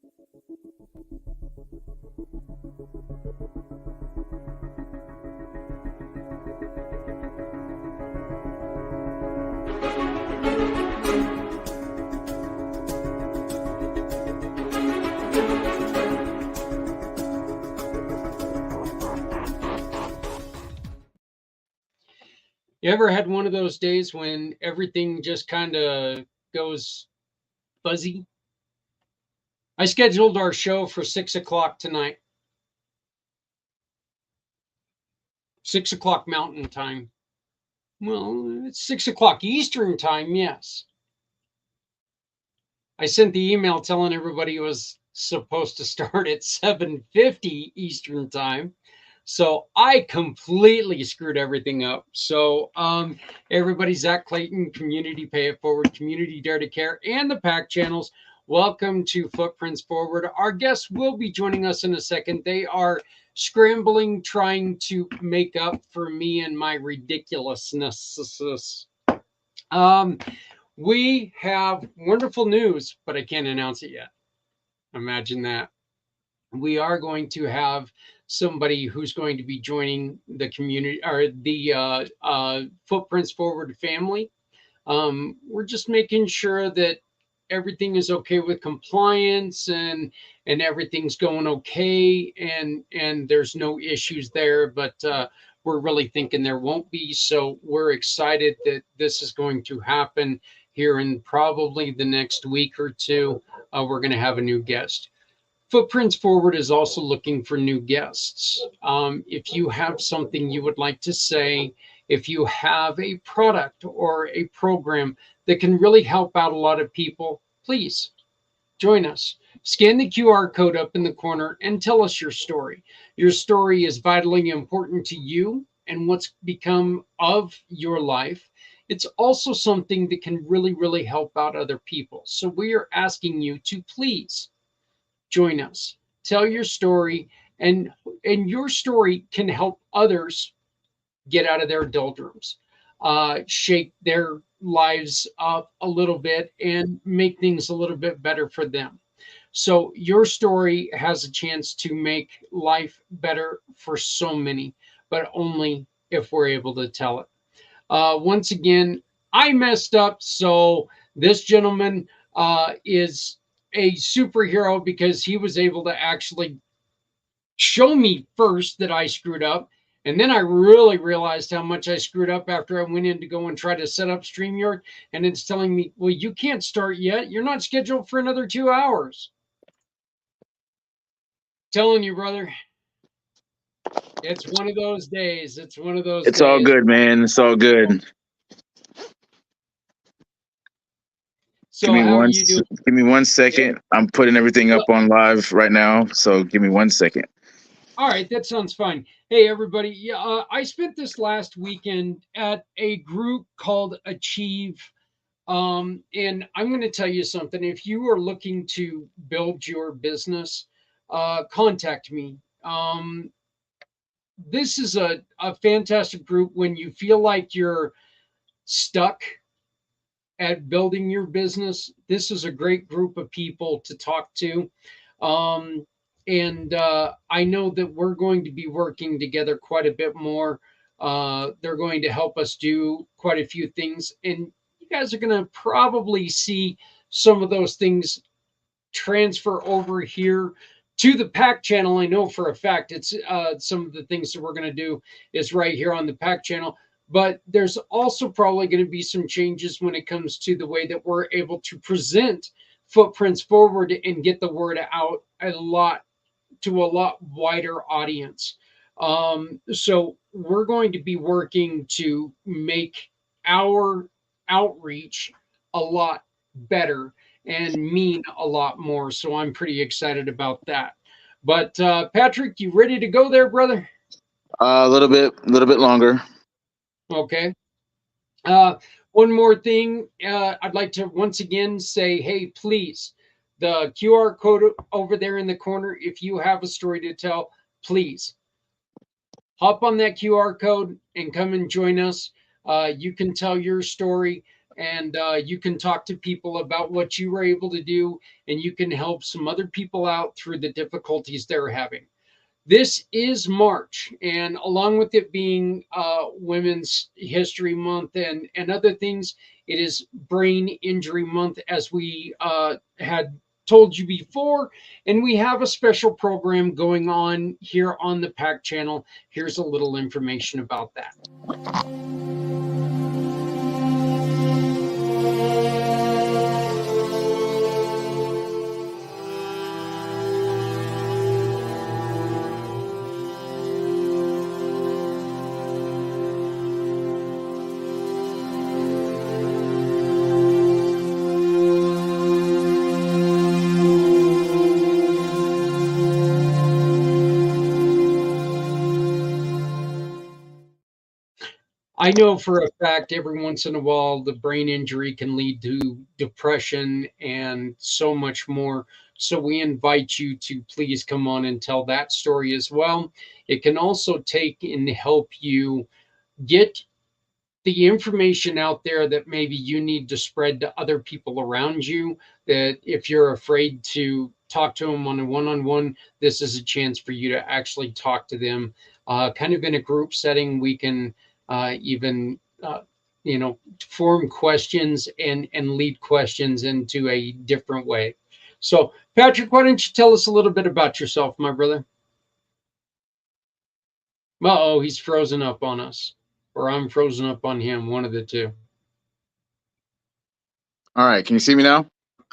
You ever had one of those days when everything just kind of goes fuzzy? I scheduled our show for 6 o'clock tonight, 6 o'clock Mountain Time. Well, it's 6 o'clock Eastern Time, yes. I sent the email telling everybody it was supposed to start at 7:50 Eastern Time. So I completely screwed everything up. So everybody, Zach Clayton, Community Pay It Forward, Community Dare to Care, and the PAC channels, welcome to Footprints Forward. Our guests will be joining us in a second. They are scrambling, trying to make up for me and my ridiculousness. We have wonderful news, but I can't announce it yet. Imagine that. We are going to have somebody who's going to be joining the community or the Footprints Forward family. We're just making sure that everything is okay with compliance and everything's going okay and there's no issues there, but we're really thinking there won't be. So we're excited that this is going to happen here in probably the next week or two. We're going to have a new guest. Footprints Forward is also looking for new guests. If you have something you would like to say, if you have a product or a program that can really help out a lot of people, please join us. Scan the QR code up in the corner and tell us your story. Your story is vitally important to you and what's become of your life. It's also something that can really, really help out other people. So we are asking you to please join us. Tell your story, and your story can help others get out of their doldrums, shake their lives up a little bit, and make things a little bit better for them. So your story has a chance to make life better for so many, but only if we're able to tell it. Once again, I messed up, so this gentleman is a superhero because he was able to actually show me first that I screwed up. And then I really realized how much I screwed up after I went in to go and try to set up StreamYard. And it's telling me, well, you can't start yet. You're not scheduled for another 2 hours. Telling you, brother, it's one of those days. It's one of those It's days. all good, man. It's all good. So how are you doing? Give me 1 second. I'm putting everything up on live right now. So give me 1 second. All right, that sounds fine. Hey, everybody. Yeah, I spent this last weekend at a group called Achieve. And I'm going to tell you something. If you are looking to build your business, contact me. This is a fantastic group when you feel like you're stuck at building your business. This is a great group of people to talk to. And I know that we're going to be working together quite a bit more. They're going to help us do quite a few things. And you guys are going to probably see some of those things transfer over here to the PAC channel. I know for a fact it's some of the things that we're going to do is right here on the PAC channel. But there's also probably going to be some changes when it comes to the way that we're able to present Footprints Forward and get the word out a lot to a lot wider audience. So we're going to be working to make our outreach a lot better and mean a lot more. So I'm pretty excited about that. But Patrick, you ready to go there, brother? A little bit longer. Okay. One more thing, I'd like to once again say, hey, please, the QR code over there in the corner, if you have a story to tell, please hop on that QR code and come and join us. You can tell your story. and you can talk to people about what you were able to do, and you can help some other people out through the difficulties they're having. This is March, and along with it being Women's History Month and other things, it is Brain Injury Month, as we had told you before. And we have a special program going on here on the PAC channel. Here's a little information about that. I know for a fact every once in a while the brain injury can lead to depression and so much more. So we invite you to please come on and tell that story as well. It can also take and help you get the information out there that maybe you need to spread to other people around you. That if you're afraid to talk to them on a one-on-one, this is a chance for you to actually talk to them kind of in a group setting. We can even form questions and lead questions into a different way. So Patrick, why don't you tell us a little bit about yourself, my brother? Uh-oh, he's frozen up on us, or I'm frozen up on him, one of the two. All right, can you see me now?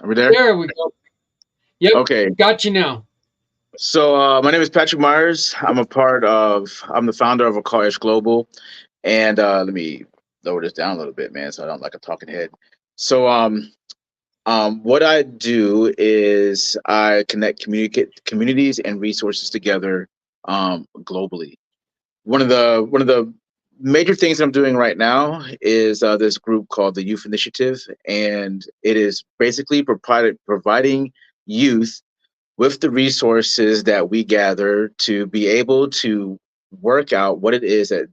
Are we there? There we go. Yep. Okay. Got you now. So my name is Patrick Myers. I'm the founder of Call Edge Global, and let me lower this down a little bit, man, so I don't like a talking head. So what I do is I connect communities and resources together globally. One of the major things that I'm doing right now is this group called the Youth Initiative, and it is basically providing youth with the resources that we gather to be able to work out what it is that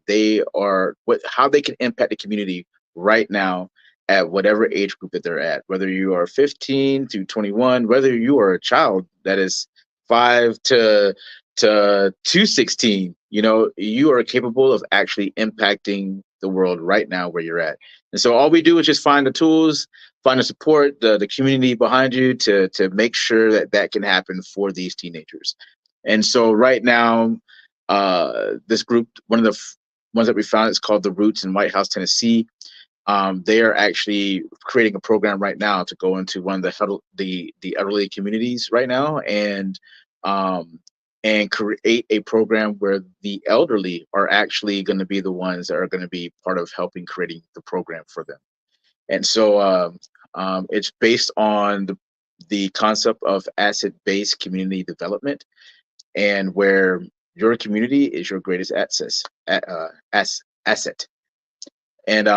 how they can impact the community right now at whatever age group that they're at, whether you are 15 to 21, whether you are a child that is 5 to 216, you are capable of actually impacting the world right now where you're at. And so all we do is just find the tools, find the support, the community behind you to make sure that that can happen for these teenagers. And so right now, this group, one of the ones that we found, is called the Roots in White House, Tennessee. They are actually creating a program right now to go into one of the elderly communities right now, and create a program where the elderly are actually going to be the ones that are going to be part of helping creating the program for them. And so it's based on the concept of asset-based community development, and where your community is your greatest asset. And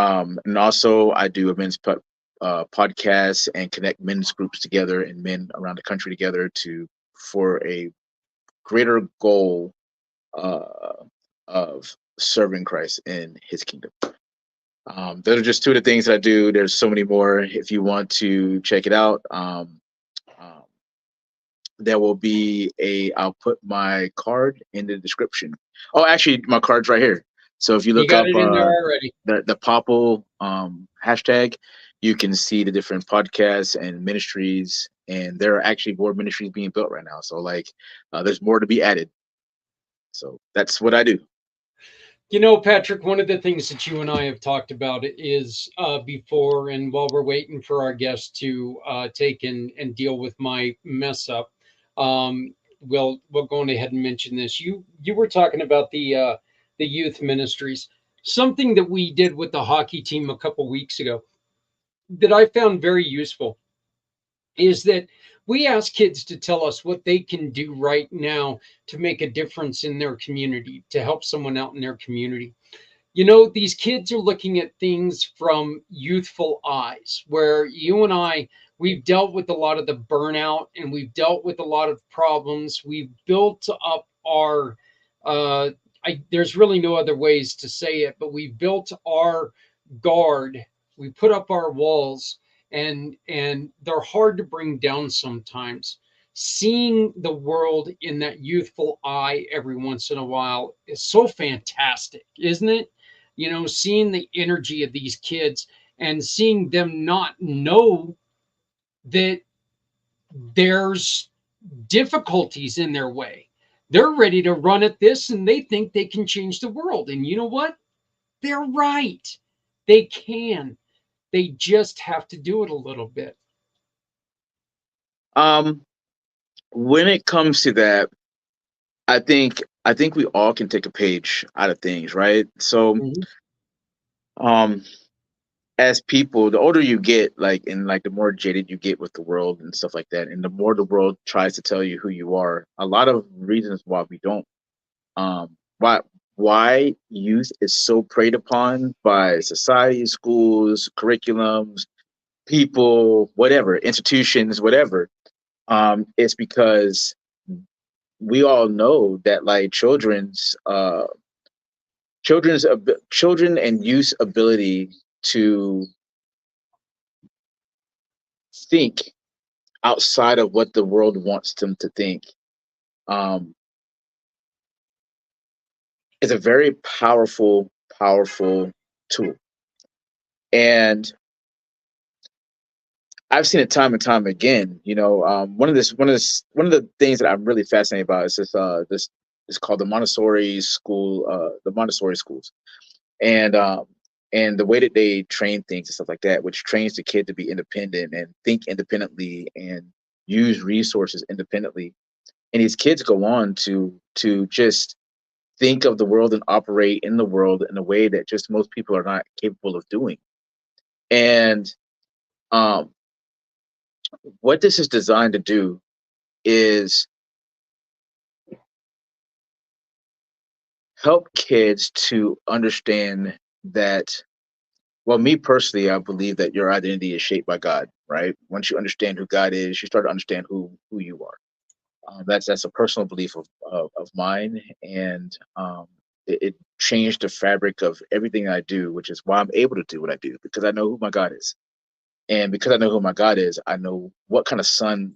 also I do a men's podcast and connect men's groups together and men around the country together for a greater goal of serving Christ in His kingdom. Those are just two of the things that I do. There's so many more. If you want to check it out, there will be I'll put my card in the description. Oh, actually, my card's right here. So if you look got up it in there already. the Popple hashtag, you can see the different podcasts and ministries, and there are actually more ministries being built right now. So there's more to be added. So that's what I do. Patrick, one of the things that you and I have talked about is before, and while we're waiting for our guest to take and deal with my mess up, we'll go ahead and mention this. You were talking about the youth ministries, something that we did with the hockey team a couple weeks ago that I found very useful is that we ask kids to tell us what they can do right now to make a difference in their community, to help someone out in their community. These kids are looking at things from youthful eyes, where you and we've dealt with a lot of the burnout, and we've dealt with a lot of problems. We've built up our, there's really no other ways to say it, but we've built our guard We put up our walls, and they're hard to bring down sometimes. Seeing the world in that youthful eye every once in a while is so fantastic, isn't it? You know, seeing the energy of these kids and seeing them not know that there's difficulties in their way. They're ready to run at this and they think they can change the world. And you know what? They're right. They can. They just have to do it a little bit. Um, when it comes to that, I think we all can take a page out of things, right? So, Mhm. um, as people, the older you get, like, and like the more jaded you get with the world and stuff like that, and the more the world tries to tell you who you are, a lot of reasons why we don't, why youth is so preyed upon by society, schools, curriculums, people, whatever, institutions, whatever, it's because we all know that like children and youth ability to think outside of what the world wants them to think, um, is a very powerful tool. And I've seen it time and time again. You know, one of the things that I'm really fascinated about is this is called the Montessori school, the Montessori schools, and um, and the way that they train things and stuff like that, which trains the kid to be independent and think independently and use resources independently. And these kids go on to just think of the world and operate in the world in a way that just most people are not capable of doing. And um, what this is designed to do is help kids to understand that, well, me personally, I believe that your identity is shaped by God, right? Once you understand who God is, you start to understand who you are. That's a personal belief of mine, and it changed the fabric of everything I do, which is why I'm able to do what I do, because I know who my God is, and because I know who my God is, I know what kind of son.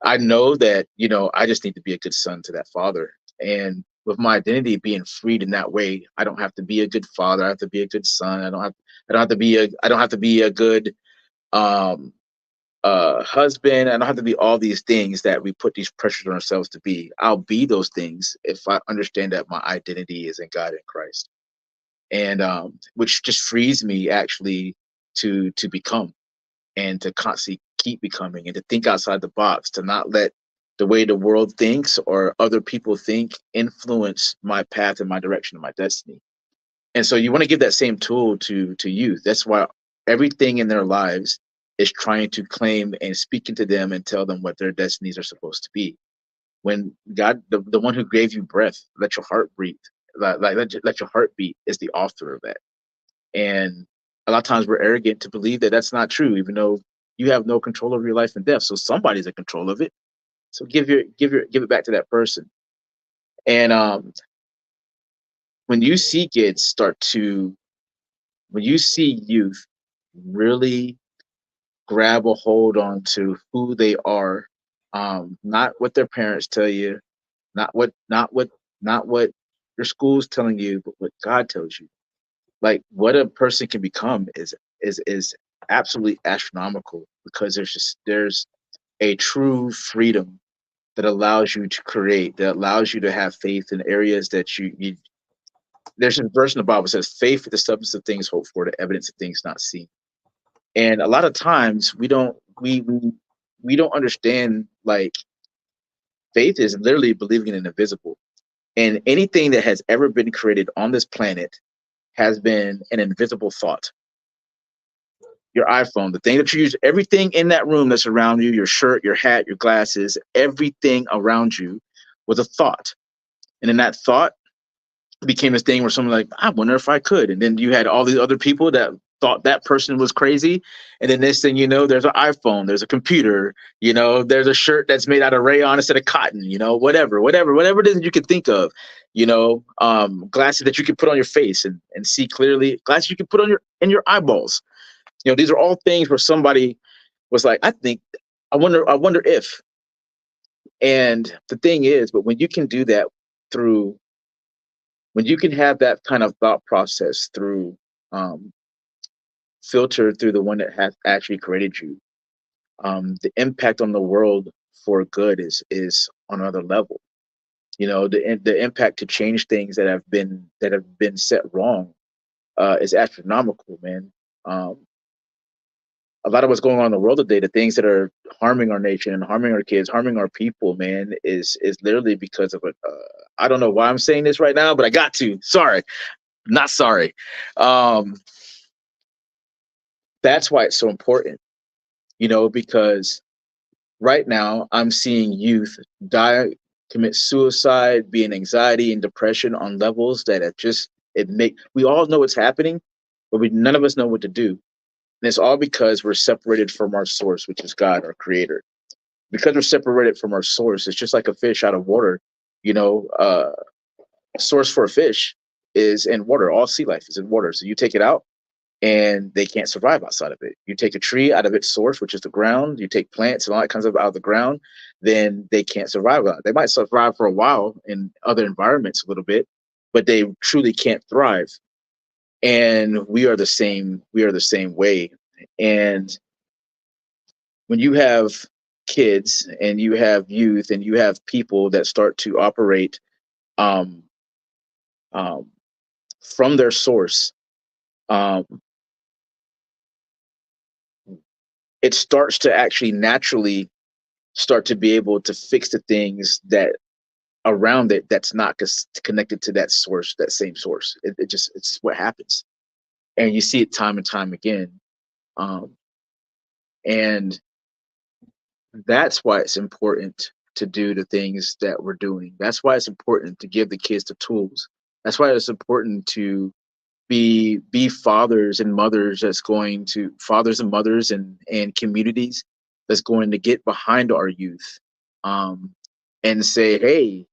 I know that, I just need to be a good son to that father, and with my identity being freed in that way, I don't have to be a good father. I have to be a good son. I don't have to be a good um husband. I don't have to be all these things that we put these pressures on ourselves to be. I'll be those things if I understand that my identity is in God and Christ, and which just frees me actually to become and to constantly keep becoming and to think outside the box, to not let the way the world thinks or other people think influence my path and my direction and my destiny. And so you want to give that same tool to youth. That's why everything in their lives is trying to claim and speak into them and tell them what their destinies are supposed to be. When God, the one who gave you breath, let your heart breathe, let your heart beat, is the author of that. And a lot of times we're arrogant to believe that that's not true, even though you have no control over your life and death. So somebody's in control of it. So give it back to that person. And when you see kids start to when you see youth really grab a hold on to who they are, not what their parents tell you, not what your school's telling you, but what God tells you. Like what a person can become is absolutely astronomical, because there's a true freedom that allows you to create, that allows you to have faith in areas that you there's a verse in the Bible that says faith is the substance of things hoped for, the evidence of things not seen. And a lot of times we don't understand, like, faith is literally believing in the invisible. And anything that has ever been created on this planet has been an invisible thought. Your iPhone, the thing that you use, everything in that room that's around you, your shirt, your hat, your glasses, everything around you was a thought. And then that thought became this thing where someone like, I wonder if I could. And then you had all these other people that thought that person was crazy. And then next thing you know, there's an iPhone, there's a computer, there's a shirt that's made out of rayon instead of cotton, whatever it is that you can think of, glasses that you can put on your face and see clearly, glasses you can put on your eyeballs. These are all things where somebody was like, I wonder if. And the thing is, but when you can do that through, when you can have that kind of thought process through, filtered through the one that has actually created you, the impact on the world for good is on another level. The impact to change things that have been set wrong is astronomical, man. A lot of what's going on in the world today, the things that are harming our nation and harming our kids, harming our people, man, is literally because of it. I don't know why I'm saying this right now, but I got to. Sorry, not sorry. Um, that's why it's so important, because right now I'm seeing youth die, commit suicide, be in anxiety and depression on levels that we all know it's happening, but none of us know what to do. And it's all because we're separated from our source, which is God, our creator. Because we're separated from our source, it's just like a fish out of water. A source for a fish is in water. All sea life is in water. So you take it out, and they can't survive outside of it. You take a tree out of its source, which is the ground, you take plants and all that comes up out of the ground, then they can't survive. They might survive for a while in other environments a little bit, but they truly can't thrive. And we are the same way. And when you have kids and you have youth and you have people that start to operate um, um, from their source, um, it starts to actually naturally start to be able to fix the things that around it that's not connected to that source, that same source. It's what happens, and you see it time and time again. Um, and that's why it's important to do the things that we're doing. That's why it's important to give the kids the tools. That's why it's important to be fathers and mothers fathers and mothers and communities that's going to get behind our youth, and say, hey,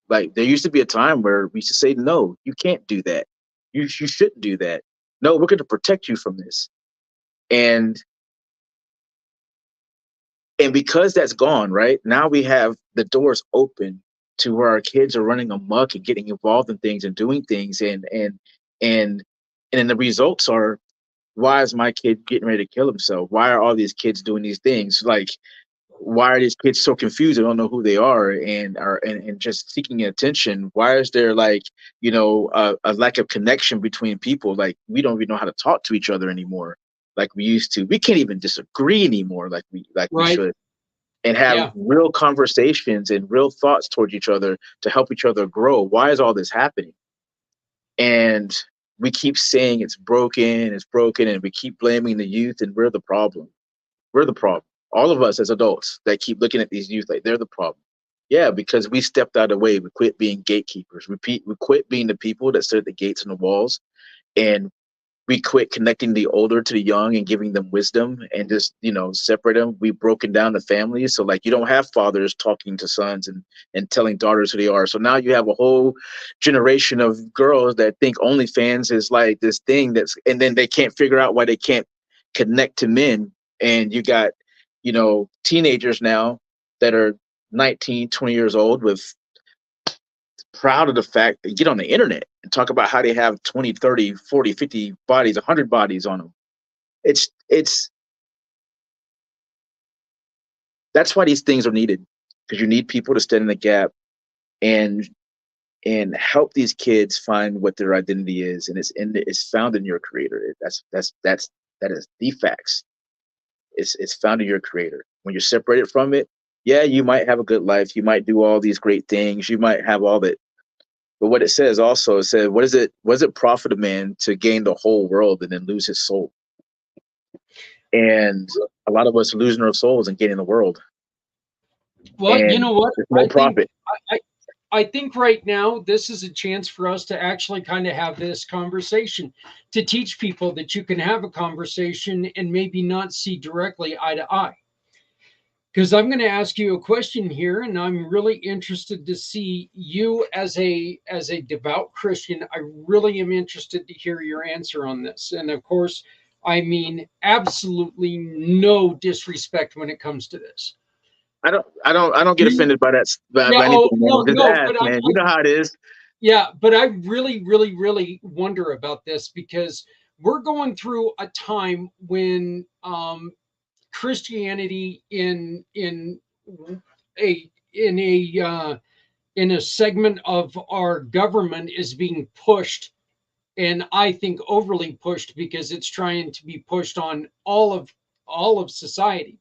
like there used to be a time where we used to say, no, you can't do that, you shouldn't do that, no, we're going to protect you from this. And and because that's gone, right now we have the doors open to where our kids are running amok and getting involved in things and doing things, and and then the results are, why is my kid getting ready to kill himself? Why are all these kids doing these things? Like, why are these kids so confused? They don't know who they are and just seeking attention. Why is there like, a lack of connection between people? Like, we don't even know how to talk to each other anymore like we used to. We can't even disagree anymore like we Right. should, and have Yeah. real conversations and real thoughts towards each other to help each other grow. Why is all this happening? And we keep saying it's broken, and we keep blaming the youth, and we're the problem. We're the problem. All of us as adults that keep looking at these youth like they're the problem. Yeah, because we stepped out of the way. We quit being gatekeepers. We quit being the people that stood at the gates and the walls, and we quit connecting the older to the young and giving them wisdom and just separate them. We've broken down the families, so like you don't have fathers talking to sons and telling daughters who they are. So now you have a whole generation of girls that think OnlyFans is like this thing and then they can't figure out why they can't connect to men. And you got teenagers now that are 19, 20 years old with proud of the fact they get on the internet and talk about how they have 20, 30, 40, 50 bodies, 100 bodies on them. It's That's why these things are needed, because you need people to stand in the gap and help these kids find what their identity is, and it's found in your creator. That is the facts. It's found in your creator. When you're separated from it, yeah, you might have a good life, you might do all these great things, you might have all that. But what it says also, it said, what does it profit a man to gain the whole world and then lose his soul? And a lot of us are losing our souls and gaining the world. Well, you And know what? it's no I think profit. I, I think right now this is a chance for us to actually kind of have this conversation, to teach people that you can have a conversation and maybe not see directly eye to eye. Because I'm going to ask you a question here, and I'm really interested to see you as a devout Christian. I really am interested to hear your answer on this. And of course, I mean absolutely no disrespect when it comes to this. I don't get You, offended by that yeah, by oh anything, man. no, Just no, ask, but man. You know how it is. yeah, but I really, really, really wonder about this because we're going through a time when Christianity a in a in a segment of our government is being pushed, and I think overly pushed because it's trying to be pushed on all of society.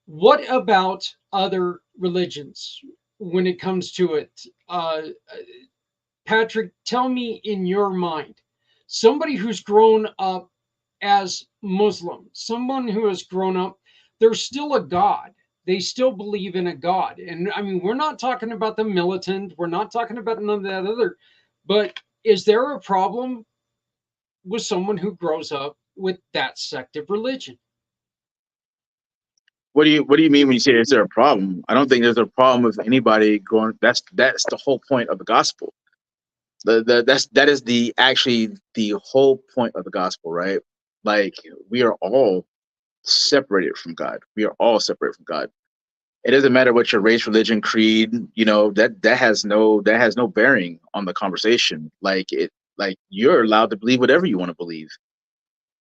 What about other religions when it comes to it? Patrick, tell me in your mind, somebody who's grown up as Muslim, someone who has grown up, there's still a God. They still believe in a God. And I mean, we're not talking about the militant, we're not talking about none of that other, but is there a problem with someone who grows up with that sect of religion? What do you mean when you say is there a problem? I don't think there's a problem with anybody going. That's the whole point of the gospel. That is the actually the whole point of the gospel, right? Like we are all separated from God. We are all separated from God. It doesn't matter what your race, religion, creed. That has no bearing on the conversation. Like you're allowed to believe whatever you want to believe.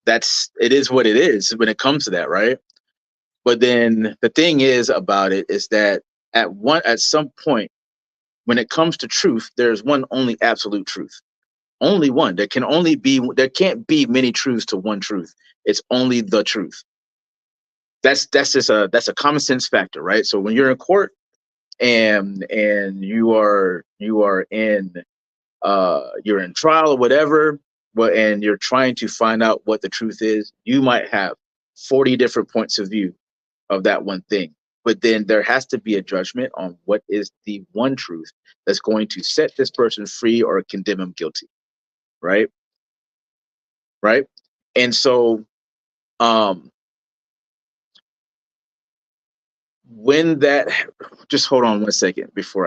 It is what it is when it comes to that, right? But then the thing is about it is that at some point when it comes to truth, there's one only absolute truth. Only one. There can't be many truths to one truth. It's only the truth. That's a common sense factor, right? So when you're in court and you're in trial or whatever, and you're trying to find out what the truth is, you might have 40 different points of view of that one thing. But then there has to be a judgment on what is the one truth that's going to set this person free or condemn him guilty, right? Right. And so um when that just hold on 1 second before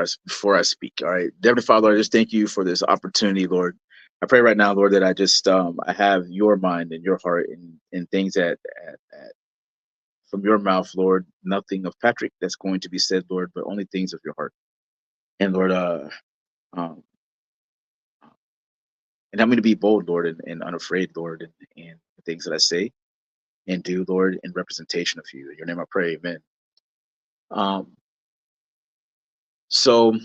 I speak. All right. Heavenly Father, I just thank you for this opportunity, Lord. I pray right now, Lord, that I have your mind and your heart and things that from your mouth, Lord, nothing of Patrick that's going to be said, Lord, but only things of your heart. And Lord, um, and help me to be bold, Lord, and unafraid, Lord, and the things that I say and do, Lord, in representation of you. In your name I pray, amen. Um, so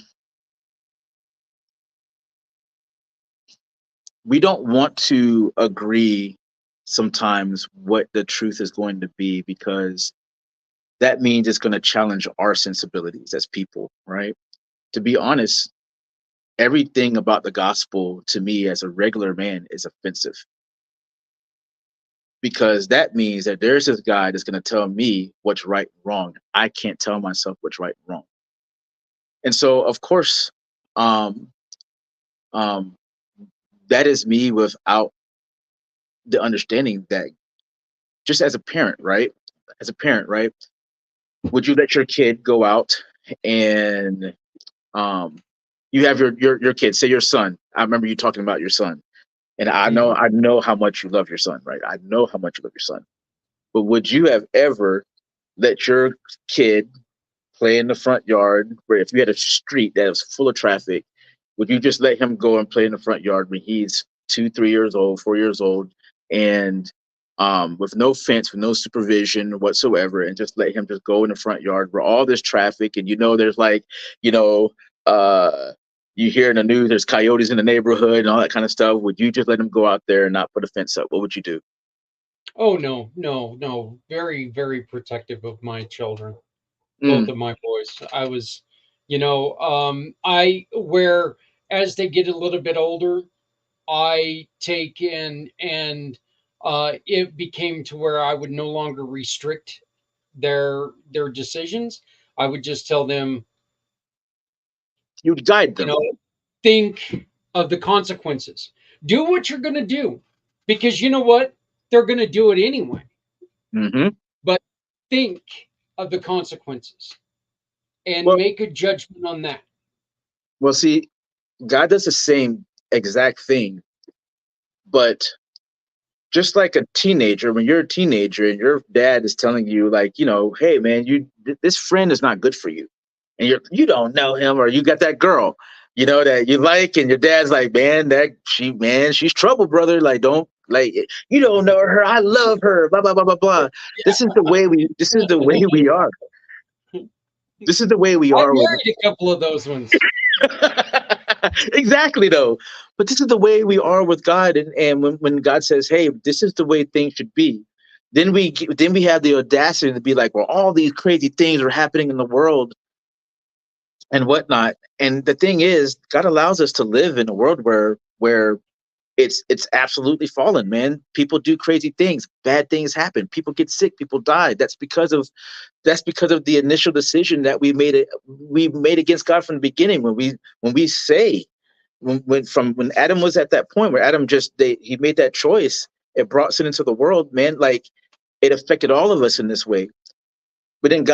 we don't want to agree sometimes what the truth is going to be because that means it's going to challenge our sensibilities as people, right? To be honest, everything about the gospel to me as a regular man is offensive because that means that there's this guy that's going to tell me what's right and wrong. I can't tell myself what's right and wrong. And so, of course, um, um, that is me without the understanding that just as a parent, right? As a parent, right? Would you let your kid go out and um, you have your kid, say your son. I remember you talking about your son, and I know Mhm. I know how much you love your son, right? I know how much you love your son. But would you have ever let your kid play in the front yard where if you had a street that was full of traffic, would you just let him go and play in the front yard when he's 2, 3 years old, 4 years old, and with no fence, with no supervision whatsoever, and just let him just go in the front yard where all this traffic and there's like, you know, uh, you hear in the news there's coyotes in the neighborhood and all that kind of stuff. Would you just let him go out there and not put a fence up? What would you do? Oh no, no, no. Very, very protective of my children, both Mm, of my boys. I was, I where as they get a little bit older, I take in and it became to where I would no longer restrict their decisions. I would just tell them You guide You them. know, think of the consequences. Do what you're going to do because you know what? They're going to do it anyway. Hmm. But think of the consequences and Well, make a judgment on that. well, see, God does the same exact thing, but just like a teenager, when you're a teenager and your dad is telling you, like, hey man, this friend is not good for you, and you don't know him, or you got that girl, that you like, and your dad's like, man, she's trouble, brother. Like, don't like you don't know her. I love her. Blah blah blah blah blah. This is the way we are. This is the way we I are with married a couple of those ones. exactly though. But this is the way we are with God, and when God says, hey, this is the way things should be, then we have the audacity to be like, well, all these crazy things are happening in the world and whatnot. And the thing is, God allows us to live in a world where it's absolutely fallen, man. People do crazy things, bad things happen, people get sick, people die. That's because of the initial decision that we made against God from the beginning. When we say, when Adam was at that point where Adam he made that choice, it brought sin into the world, man. Like, it affected all of us in this way. But then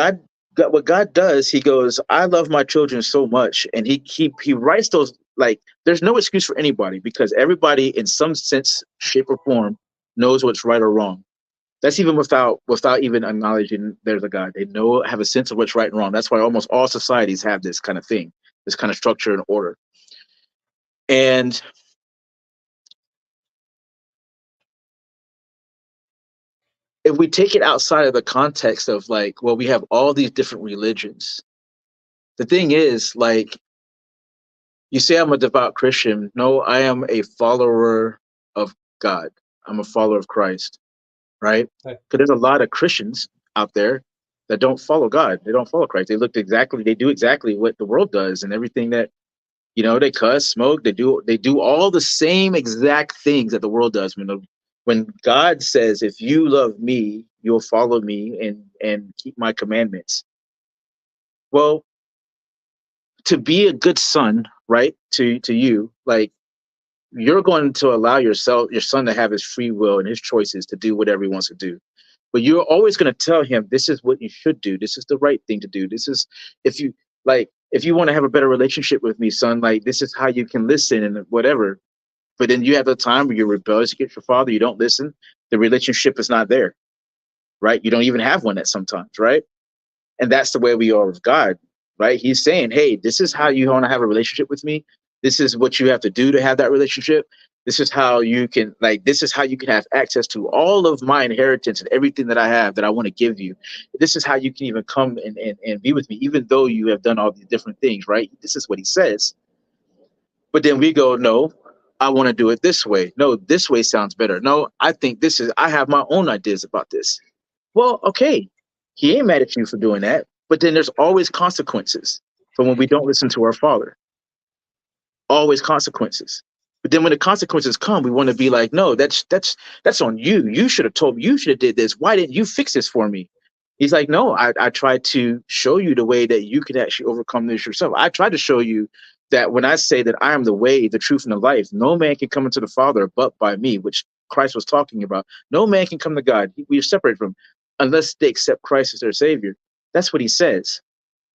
what God does, He goes, I love my children so much, and He writes those, like, there's no excuse for anybody, because everybody in some sense, shape, or form knows what's right or wrong. That's even without even acknowledging there's a God. They have a sense of what's right and wrong. That's why almost all societies have this kind of thing, this kind of structure and order. And if we take it outside of the context of, like, well, we have all these different religions. The thing is, like, you say I'm a devout Christian. No, I am a follower of God. I'm a follower of Christ, right? Right. Because there's a lot of Christians out there that don't follow God. They don't follow Christ. They do exactly what the world does, and everything that, they cuss, smoke, they do all the same exact things that the world does. When God says, if you love me, you'll follow me and keep my commandments. Well, to be a good son, right? To you, like, you're going to allow your son to have his free will and his choices to do whatever he wants to do. But you're always going to tell him, this is what you should do. This is the right thing to do. This is, if you want to have a better relationship with me, son, like, this is how you can listen and whatever. But then you have the time where you're rebellious against your father, you don't listen, the relationship is not there, right? You don't even have one at sometimes, right? And that's the way we are with God, right? He's saying, hey, this is how you want to have a relationship with me. This is what you have to do to have that relationship. This is how you can have access to all of my inheritance and everything that I have that I want to give you. This is how you can even come and be with me, even though you have done all these different things, right? This is what he says. But then we go, no, I want to do it this way. No, this way sounds better. No, I have my own ideas about this. Well, okay, he ain't mad at you for doing that, but then there's always consequences for when we don't listen to our father. Always consequences. But then when the consequences come, we want to be like, no, that's on you. You should have told me. You should have did this. Why didn't you fix this for me? He's like, no, I tried to show you the way that you can actually overcome this yourself. I tried to show you that when I say that I am the way, the truth, and the life, no man can come into the Father but by me, which Christ was talking about. No man can come to God. We are separated from unless they accept Christ as their Savior. That's what he says.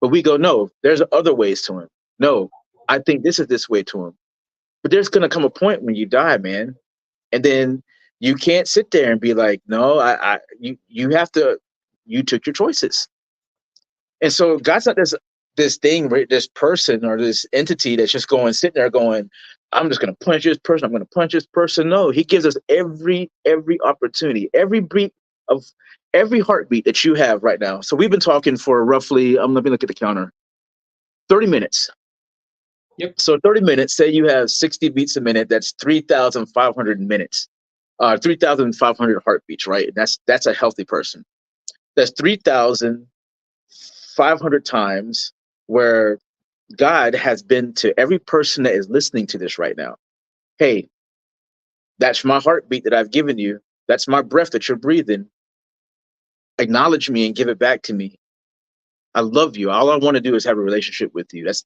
But we go, no, there's other ways to him. No, I think this way to him. But there's gonna come a point when you die, man, and then you can't sit there and be like, no, you have to, you took your choices. And so God's not this thing, right, this person or this entity that's just sitting there going, I'm just gonna punch this person, I'm gonna punch this person. No, he gives us every opportunity, every beat of every heartbeat that you have right now. So we've been talking for roughly, let me look at the counter, 30 minutes. Yep. So 30 minutes, say you have 60 beats a minute, that's 3,500 minutes, 3,500 heartbeats, right? That's a healthy person. That's 3,500 times where God has been to every person that is listening to this right now. Hey, that's my heartbeat that I've given you. That's my breath that you're breathing. Acknowledge me and give it back to me. I love you. All I want to do is have a relationship with you. That's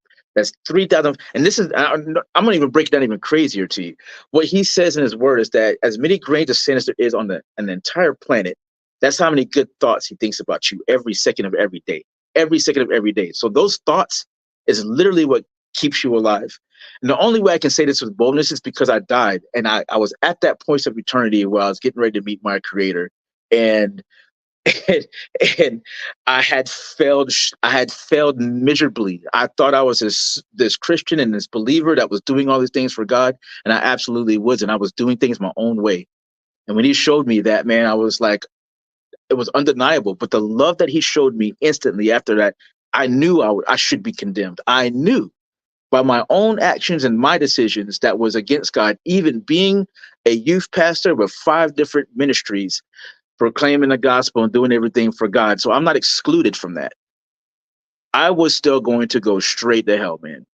3,000. And this is, I'm going to even break it down even crazier to you. What he says in his word is that as many grains of sand as there is on the entire planet, that's how many good thoughts he thinks about you every second of every day, every second of every day. So those thoughts is literally what keeps you alive. And the only way I can say this with boldness is because I died, and I was at that point of eternity where I was getting ready to meet my creator. And and, and I had failed miserably. I thought I was this Christian and this believer that was doing all these things for God, and I absolutely was, and I was doing things my own way. And when he showed me that, man, I was like, it was undeniable. But the love that he showed me instantly after that, I knew I should be condemned. I knew by my own actions and my decisions that was against God, even being a youth pastor with 5 different ministries, proclaiming the gospel and doing everything for God. So I'm not excluded from that. I was still going to go straight to hell, man.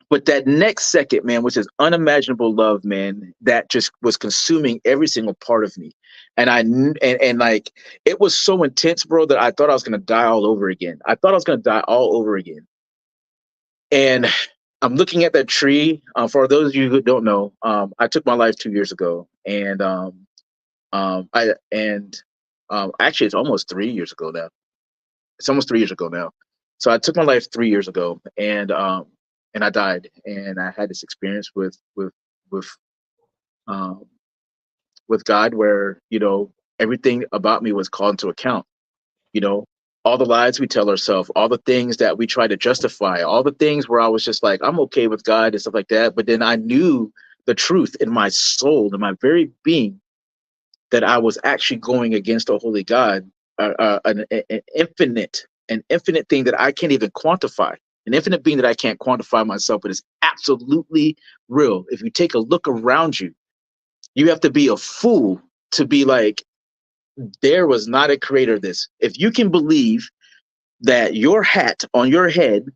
But that next second, man, was this unimaginable love, man, that just was consuming every single part of me. And like, it was so intense, bro, that I thought I was going to die all over again. I thought I was going to die all over again. And I'm looking at that tree. For those of you who don't know, I took my life 2 years ago, and actually it's almost 3 years ago now. It's almost 3 years ago now. So I took my life 3 years ago, and I died, and I had this experience with God, where, you know, everything about me was called into account. You know, all the lies we tell ourselves, all the things that we try to justify, all the things where I was just like, I'm okay with God and stuff like that. But then I knew the truth in my soul, in my very being, that I was actually going against a holy God, an infinite thing that I can't even quantify, an infinite being that I can't quantify myself, but it's absolutely real. If you take a look around you, you have to be a fool to be like, there was not a creator of this. If you can believe that your hat on your head,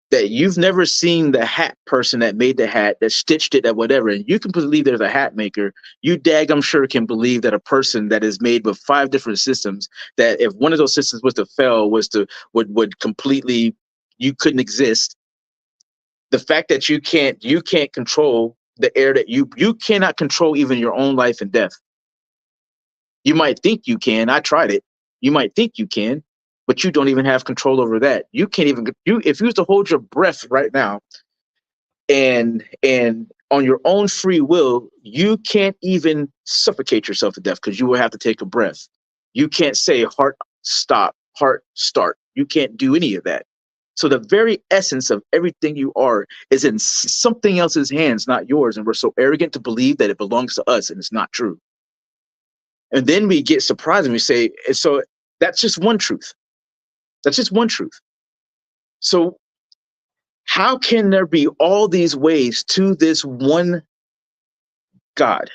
that you've never seen the hat person that made the hat, that stitched it, that whatever, and you can believe there's a hat maker, you I'm sure can believe that a person that is made with 5 different systems, that if one of those systems was to fail, would completely, you couldn't exist. The fact that you can't control the air, that you cannot control even your own life and death. You might think you can. I tried it. You might think you can, but you don't even have control over that. You can't even, if you was to hold your breath right now, and on your own free will, you can't even suffocate yourself to death, because you will have to take a breath. You can't say heart stop, heart start. You can't do any of that. So the very essence of everything you are is in something else's hands, not yours. And we're so arrogant to believe that it belongs to us, and it's not true. And then we get surprised and we say, so that's just one truth. That's just one truth. So how can there be all these ways to this one God?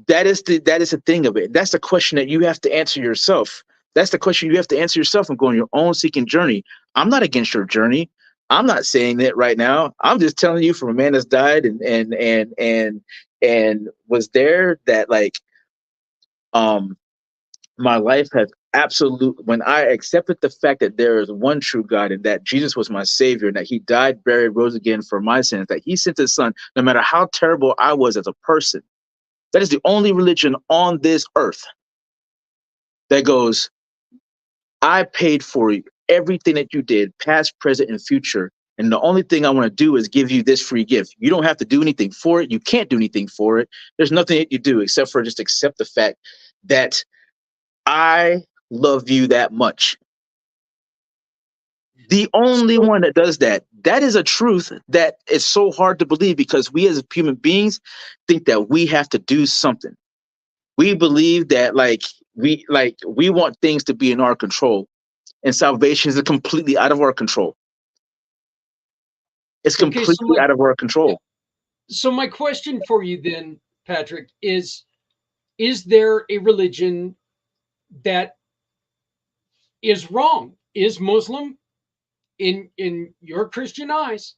That is the thing of it. That's the question that you have to answer yourself. That's the question you have to answer yourself and go on your own seeking journey. I'm not against your journey. I'm not saying that right now. I'm just telling you from a man that's died and was there, that like, my life has when I accepted the fact that there is one true God, and that Jesus was my savior, and that he died, buried, rose again for my sins, that he sent his son, no matter how terrible I was as a person. That is the only religion on this earth that goes, I paid for everything that you did, past, present, and future. And the only thing I want to do is give you this free gift. You don't have to do anything for it. You can't do anything for it. There's nothing that you do except for just accept the fact that I love you that much. The only one that does that. That is a truth that is so hard to believe, because we as human beings think that we have to do something. We believe that we want things to be in our control, and salvation is completely out of our control. It's completely out of our control. So my question for you then, Patrick, is there a religion that is wrong? Is Muslim, in your Christian eyes?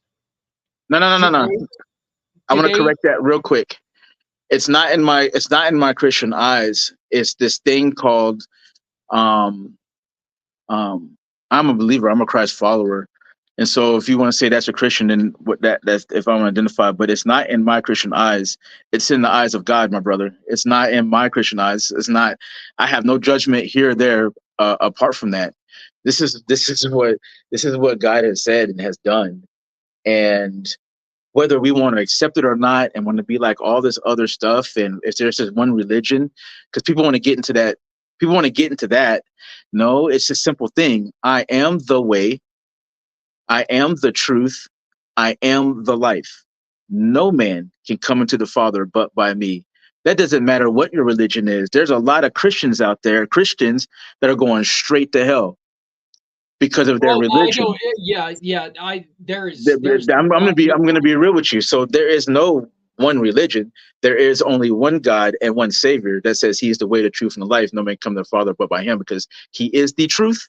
No. I want to correct that real quick. it's not in my Christian eyes. It's this thing called um I'm a believer. I'm a Christ follower. And so if you want to say that's a Christian, then that's if I'm identified, but it's not in my Christian eyes. It's in the eyes of God, my brother. It's not in my Christian eyes. It's not, I have no judgment here or there apart from that. This is what God has said and has done. And whether we want to accept it or not and want to be like all this other stuff, and if there's just one religion, because people want to get into that, no, it's a simple thing. I am the way, I am the truth, I am the life. No man can come into the Father but by me. That doesn't matter what your religion is. There's a lot of Christians out there, Christians that are going straight to hell because of their Well, I don't. religion. Yeah. There's I'm no doubt. gonna be real with you. So there is no one religion. There is only one God and one Savior that says He is the way, the truth, and the life. No man come to the Father but by Him, because He is the truth,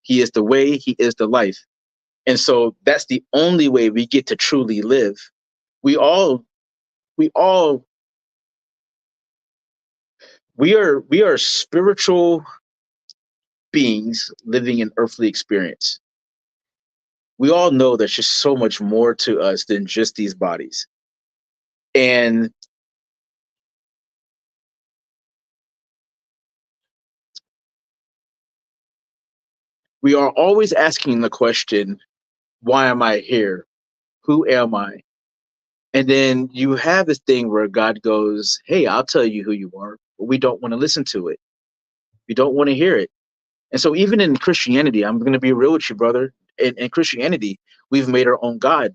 He is the way, He is the life. And so that's the only way we get to truly live. We all we all we are spiritual beings living an earthly experience. We all know there's just so much more to us than just these bodies. And we are always asking the question, why am I here? Who am I? And then you have this thing where God goes, hey, I'll tell you who you are, but we don't want to listen to it. We don't want to hear it. And so even in Christianity, I'm going to be real with you, brother. In Christianity, we've made our own God.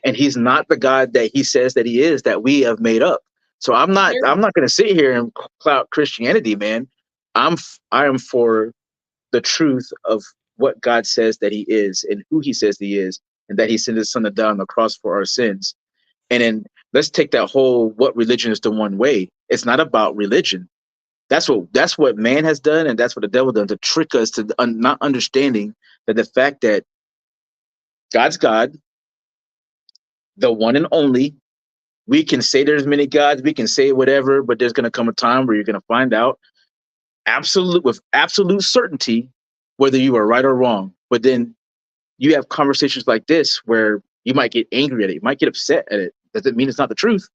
And he's not the God that he says that he is, that we have made up. So I'm not going to sit here and clout Christianity, man. I am for the truth of what God says that he is and who he says he is, and that he sent his son to die on the cross for our sins. And then let's take that whole what religion is the one way. It's not about religion. That's what man has done, and that's what the devil done to trick us to not understanding that the fact that God's God, the one and only. We can say there's many gods, we can say whatever, but there's going to come a time where you're going to find out with absolute certainty whether you are right or wrong. But then you have conversations like this where you might get angry at it, you might get upset at it. Doesn't mean it's not the truth.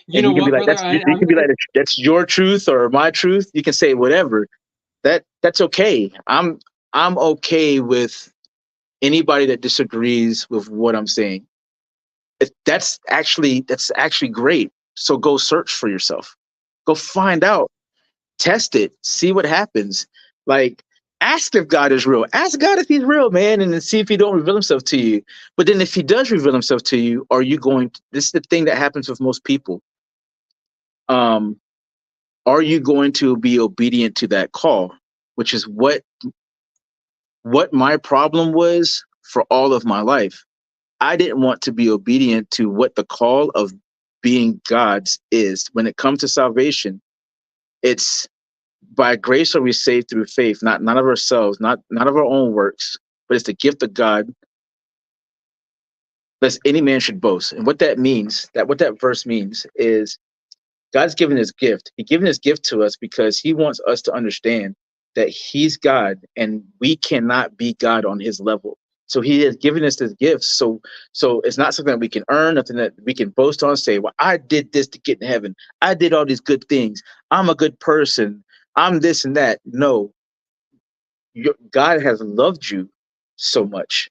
You And know you can be what, like, brother? you can be like, that's your truth or my truth. You can say whatever. That's okay. I'm okay with anybody that disagrees with what I'm saying. That's actually great. So go search for yourself. Go find out. Test it. See what happens. Like, ask if God is real. Ask God if He's real, man, and then see if He don't reveal Himself to you. But then, if He does reveal Himself to you, are you going? This is the thing that happens with most people. Are you going to be obedient to that call? Which is what my problem was for all of my life. I didn't want to be obedient to what the call of being God's is. When it comes to salvation, it's by grace are we saved through faith, not of ourselves, not of our own works, but it's the gift of God, lest any man should boast. And what that means, what that verse means is God's given his gift. He given his gift to us because he wants us to understand that he's God and we cannot be God on his level. So he has given us this gift. So it's not something that we can earn, nothing that we can boast on, say, well, I did this to get in heaven. I did all these good things. I'm a good person. I'm this and that. No, God has loved you so much.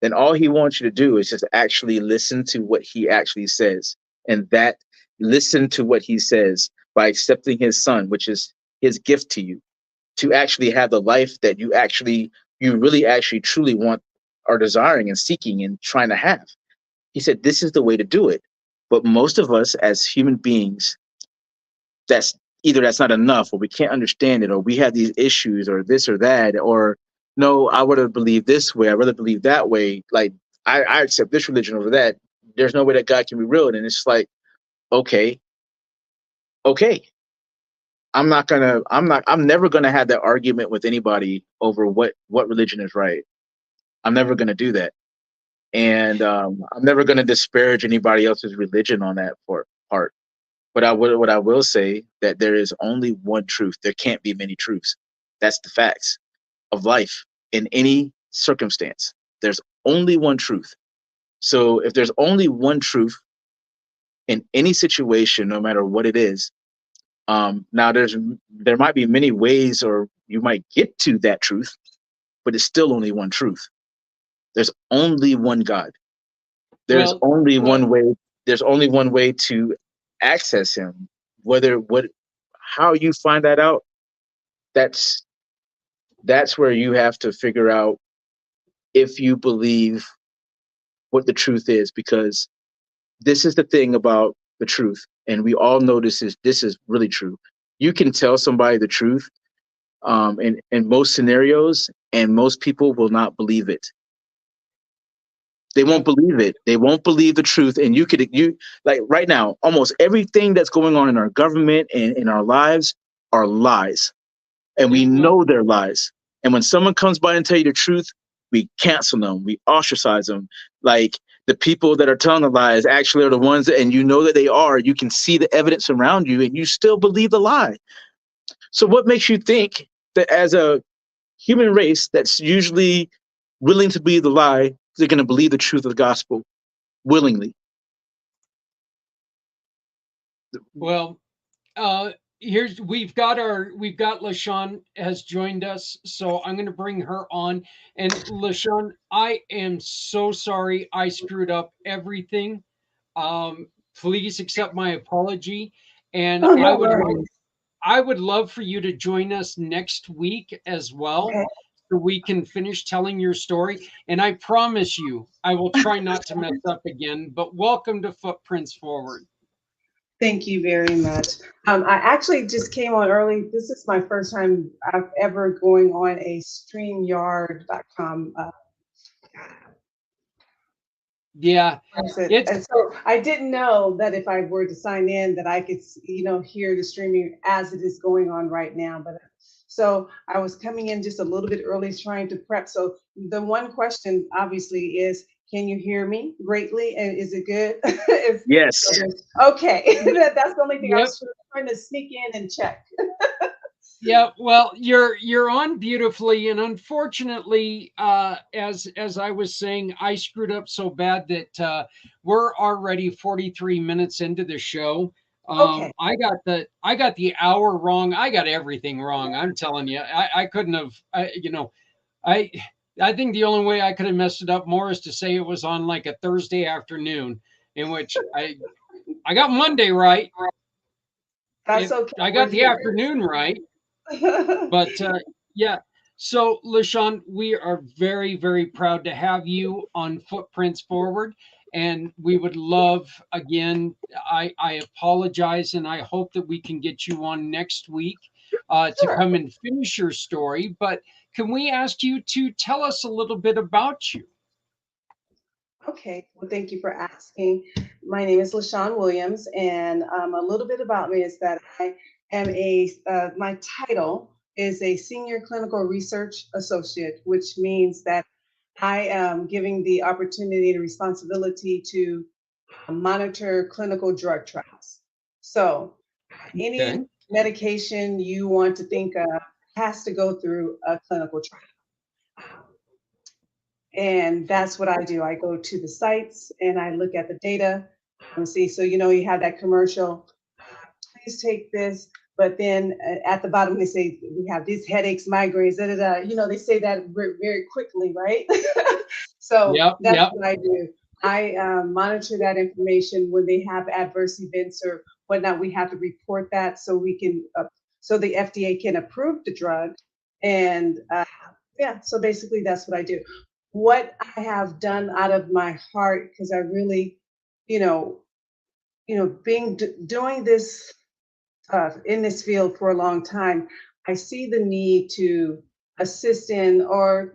Then all he wants you to do is just actually listen to what he actually says. And that listen to what he says by accepting his son, which is his gift to you, to actually have the life that you really actually truly want, are desiring and seeking and trying to have. He said, this is the way to do it. But most of us as human beings, that's that's not enough, or we can't understand it, or we have these issues, or this or that, or no, I would have believed this way, I'd rather believe that way. Like, I accept this religion over that. There's no way that God can be real. And it's like, okay, okay. I'm never gonna have that argument with anybody over what religion is right. I'm never gonna do that. And I'm never gonna disparage anybody else's religion on that part part. But what I will say that there is only one truth. There can't be many truths. That's the facts of life in any circumstance. There's only one truth. So if there's only one truth in any situation, no matter what it is, now there might be many ways, or you might get to that truth, but it's still only one truth. There's only one God. There's Well, only well, one way. There's only one way to access Him. How you find that out, that's where you have to figure out if you believe what the truth is, because this is the thing about the truth, and we all know this is really true. You can tell somebody the truth, in most scenarios, and most people will not believe it. They yeah, won't believe it. They won't believe the truth. And you like right now, almost everything that's going on in our government and in our lives are lies. And yeah, we well, know they're lies. And when someone comes by and tell you the truth, we cancel them. We ostracize them. Like, the people that are telling the lies actually are the ones that, and you know that they are. You can see the evidence around you, and you still believe the lie. So what makes you think that as a human race that's usually willing to believe the lie, they're going to believe the truth of the gospel willingly? well, we've got LaShawn has joined us, so I'm going to bring her on. And LaShawn, I am so sorry I screwed up everything. Please accept my apology, and Oh, no worries. I would love for you to join us next week as well, Okay. so we can finish telling your story. And I promise you, I will try not to mess up again. But welcome to Footprints Forward. Thank you very much. I actually just came on early. This is my first time I've ever going on a StreamYard.com. Yeah, it's And so I didn't know that if I were to sign in that I could, hear the streaming as it is going on right now. But so I was coming in just a little bit early trying to prep. So the one question obviously is, can you hear me greatly? And is it good? Yes. Okay. That's the only thing I yep. was trying to sneak in and check. Yeah, well, you're on beautifully, and unfortunately, as I was saying, I screwed up so bad that we're already 43 minutes into the show. Okay. I got the hour wrong. I got everything wrong. I'm telling you, I couldn't have. I I think the only way I could have messed it up more is to say it was on like a Thursday afternoon, in which I got Monday right. That's okay. I We're got the here. afternoon right. But yeah, so LaShawn, we are very, very proud to have you on Footprints Forward. And we would love, again, I apologize, and I hope that we can get you on next week to Sure. come and finish your story. But can we ask you to tell us a little bit about you? Okay, well, thank you for asking. My name is LaShawn Williams, and a little bit about me is that I am my title is a Senior Clinical Research Associate, which means that I am giving the opportunity and responsibility to monitor clinical drug trials. So, any Okay. medication you want to think of has to go through a clinical trial. And that's what I do. I go to the sites and I look at the data and see. So, you have that commercial, please take this. But then at the bottom, they say, we have these headaches, migraines, da, da, da. They say that very quickly, right? So Yep. that's Yep. what I do. I monitor that information when they have adverse events or whatnot. We have to report that so we can, so the FDA can approve the drug. And yeah, so basically that's what I do. What I have done out of my heart, because I really, you know, doing this in this field for a long time, I see the need to assist in or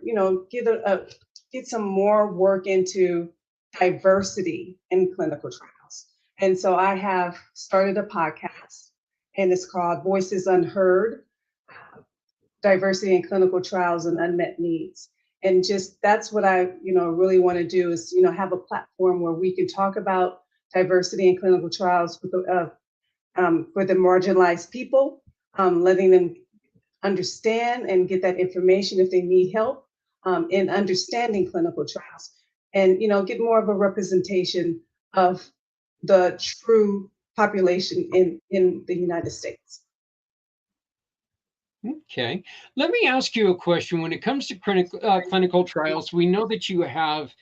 get some more work into diversity in clinical trials. And so I have started a podcast, and it's called Voices Unheard: Diversity in Clinical Trials and Unmet Needs. And just that's what I really want to do is have a platform where we can talk about diversity in clinical trials for the marginalized people, letting them understand and get that information if they need help in understanding clinical trials, and get more of a representation of the true population in the United States. Okay. Let me ask you a question. When it comes to clinical trials, we know that you have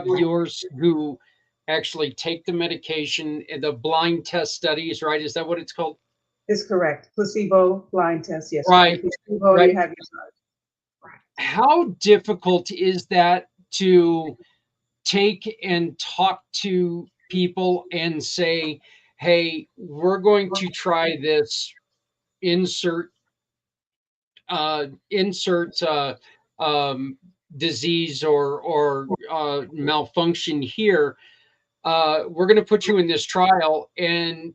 yours who actually take the medication, the blind test studies, right? Is that what it's called? Is correct. Placebo blind test, yes. Right. Placebo, Right. you have your drug. Right. How difficult is that to take and talk to people and say, hey, we're going to try this insert insert disease or malfunction here. We're going to put you in this trial, and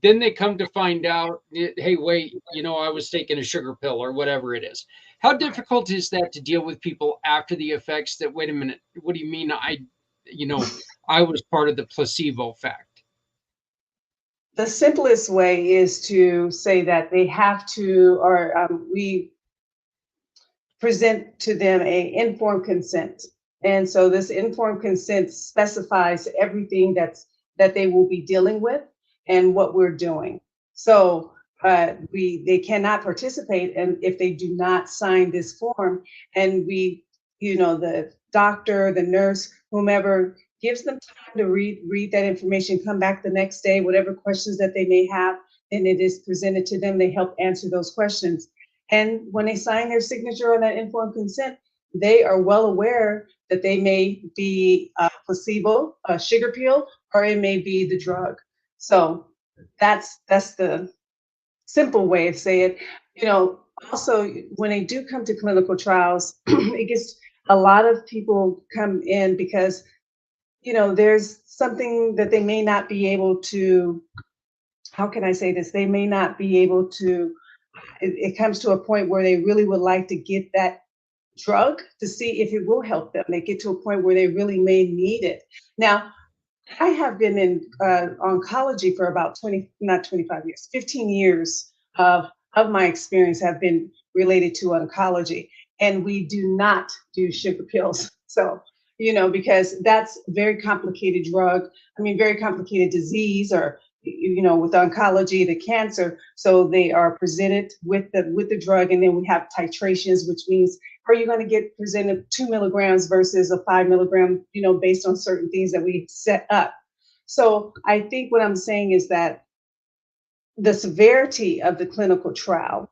then they come to find out, hey, wait, I was taking a sugar pill or whatever it is. How difficult is that to deal with people after the effects that, wait a minute, what do you mean I was part of the placebo effect? The simplest way is to say that they have to, or we present to them a informed consent. And so this informed consent specifies everything that they will be dealing with and what we're doing. So they cannot participate, and if they do not sign this form, and the doctor, the nurse, whomever gives them time to read that information, come back the next day, whatever questions that they may have, and it is presented to them, they help answer those questions. And when they sign their signature on that informed consent, they are well aware that they may be a placebo, a sugar pill, or it may be the drug. So that's the simple way of saying it. Also, when they do come to clinical trials, it gets a lot of people come in because there's something that they may not be able to, how can I say this? They may not be able to, it comes to a point where they really would like to get that drug to see if it will help them. They get to a point where they really may need it. Now, I have been in oncology for about 15 years of my experience have been related to oncology. And we do not do sugar pills. So, because that's a very complicated very complicated disease, or, with oncology, the cancer. So they are presented with the drug, and then we have titrations, which means, are you going to get presented 2 milligrams versus a 5 milligram, based on certain things that we set up. So I think what I'm saying is that the severity of the clinical trial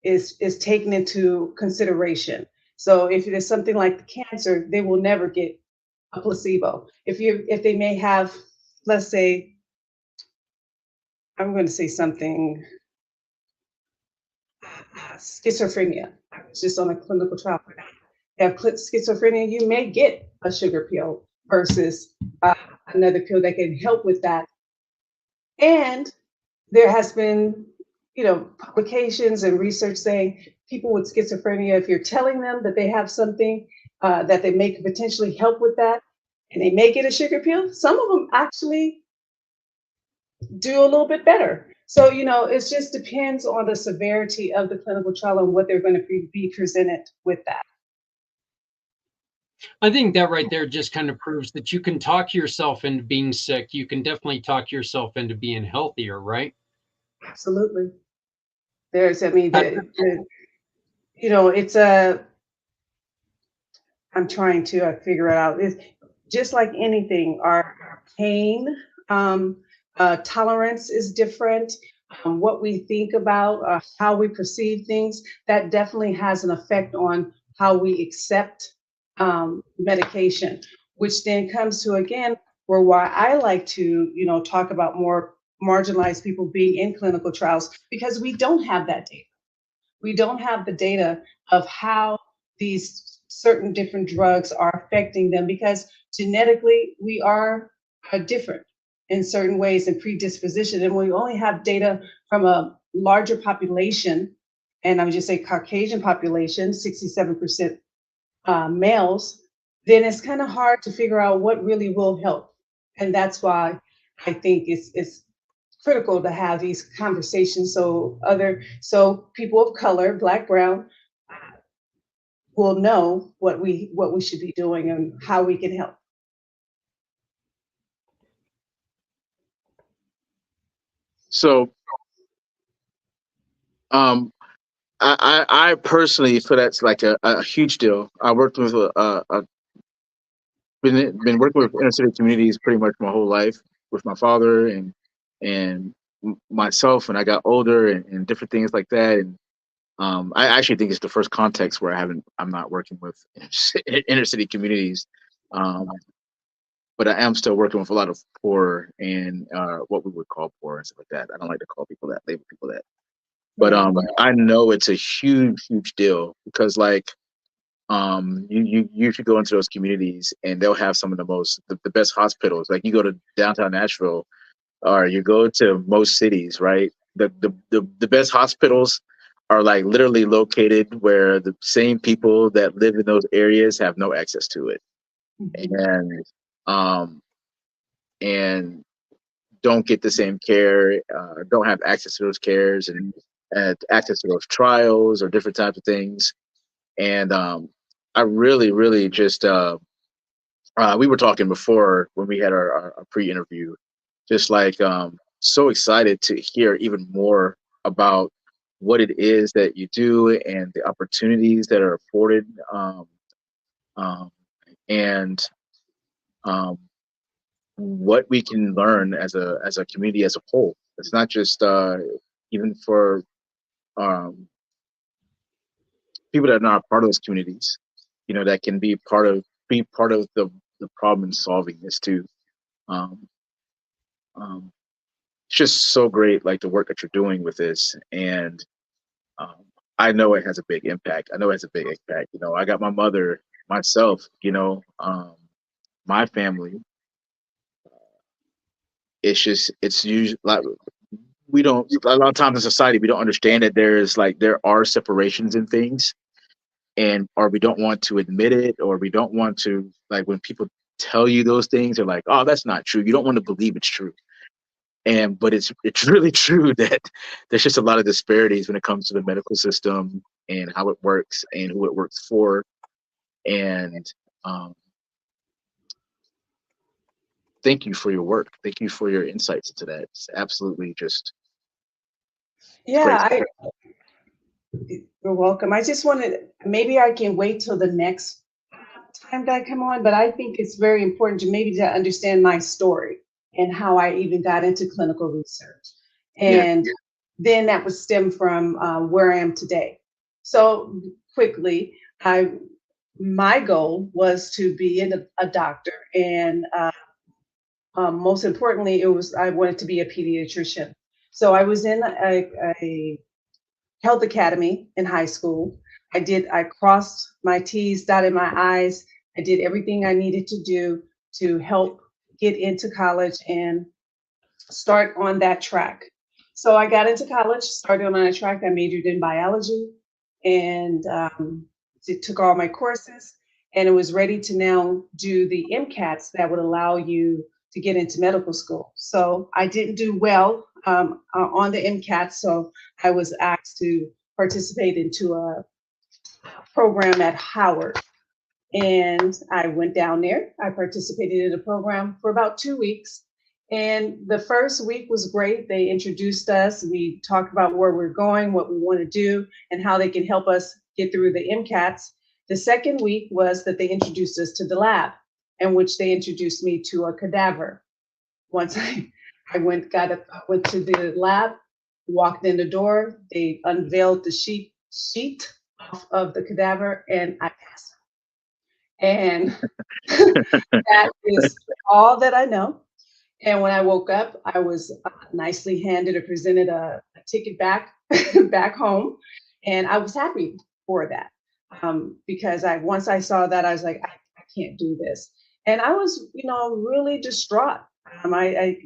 is taken into consideration. So if it is something like the cancer, they will never get a placebo. If they may have, let's say, I'm going to say something, schizophrenia. I was just on a clinical trial for that. If you have schizophrenia, you may get a sugar pill versus another pill that can help with that. And there has been, publications and research saying people with schizophrenia, if you're telling them that they have something that they may potentially help with that, and they may get a sugar pill, some of them actually do a little bit better. So, it just depends on the severity of the clinical trial and what they're going to be presented with that. I think that right there just kind of proves that you can talk yourself into being sick. You can definitely talk yourself into being healthier, right? Absolutely. It's I'm trying to figure it out. It's just like anything, our pain tolerance is different. What we think about, how we perceive things, that definitely has an effect on how we accept medication, which then comes to, again, why I like to, talk about more marginalized people being in clinical trials, because we don't have that data. We don't have the data of how these certain different drugs are affecting them, because genetically we are different in certain ways and predisposition. And we only have data from a larger population, and I would just say Caucasian population, 67% males, then it's kind of hard to figure out what really will help. And that's why I think it's critical to have these conversations so people of color, Black, brown, will know what we should be doing and how we can help. So, um, I personally feel that's like a huge deal. I worked with been working with inner city communities pretty much my whole life with my father and myself when I got older and different things like that. And I actually think it's the first context where I'm not working with inner city communities. Um, but I am still working with a lot of poor and what we would call poor and stuff like that. I don't like to call people that, label people that. But Right. I know it's a huge deal because like you should go into those communities and they'll have some of the best hospitals. Like you go to downtown Nashville or you go to most cities, right? The best hospitals are like literally located where the same people that live in those areas have no access to it. Mhm. And um and don't get the same care, don't have access to those cares and access to those trials or different types of things. And I really just we were talking before when we had our pre-interview, just like so excited to hear even more about what it is that you do and the opportunities that are afforded, um, and um, what we can learn as a community as a whole. It's not just even for um, people that are not part of those communities, that can be part of the problem in solving this too. Um, um, it's just so great, like the work that you're doing with this, and um, I know it has a big impact. I know it has a big impact. I got my mother, myself, my family. It's usually like we don't a lot of times in society we don't understand that there are separations in things, and or we don't want to admit it, or we don't want to, like, when people tell you those things, they're like, oh, that's not true. You don't want to believe it's true. But it's really true that there's just a lot of disparities when it comes to the medical system and how it works and who it works for. And um, thank you for your work. Thank you for your insights into that. It's absolutely just great Yeah, stuff. you're welcome. I just wanted, maybe I can wait till the next time that I come on, but I think it's very important to maybe to understand my story and how I even got into clinical research. Yeah. And then that would stem from where I am today. So quickly, my goal was to be a doctor, and most importantly, I wanted to be a pediatrician. So I was in a health academy in high school. I crossed my T's, dotted my I's. I did everything I needed to do to help get into college and start on that track. So I got into college, started on that track. I majored in biology and took all my courses, and it was ready to now do the MCATs that would allow you to get into medical school. So I didn't do well on the MCAT, so I was asked to participate into a program at Howard. And I went down there. I participated in a program for about 2 weeks. And the first week was great. They introduced us. We talked about where we're going, what we want to do, and how they can help us get through the MCATs. The second week was that they introduced us to the lab, in which they introduced me to a cadaver. Once I went to the lab, walked in the door, they unveiled the sheet of the cadaver, and I passed. And that is all that I know. And when I woke up, I was nicely handed or presented a ticket back back home, and I was happy for that because once I saw that, I was like, I can't do this, and I was, really distraught.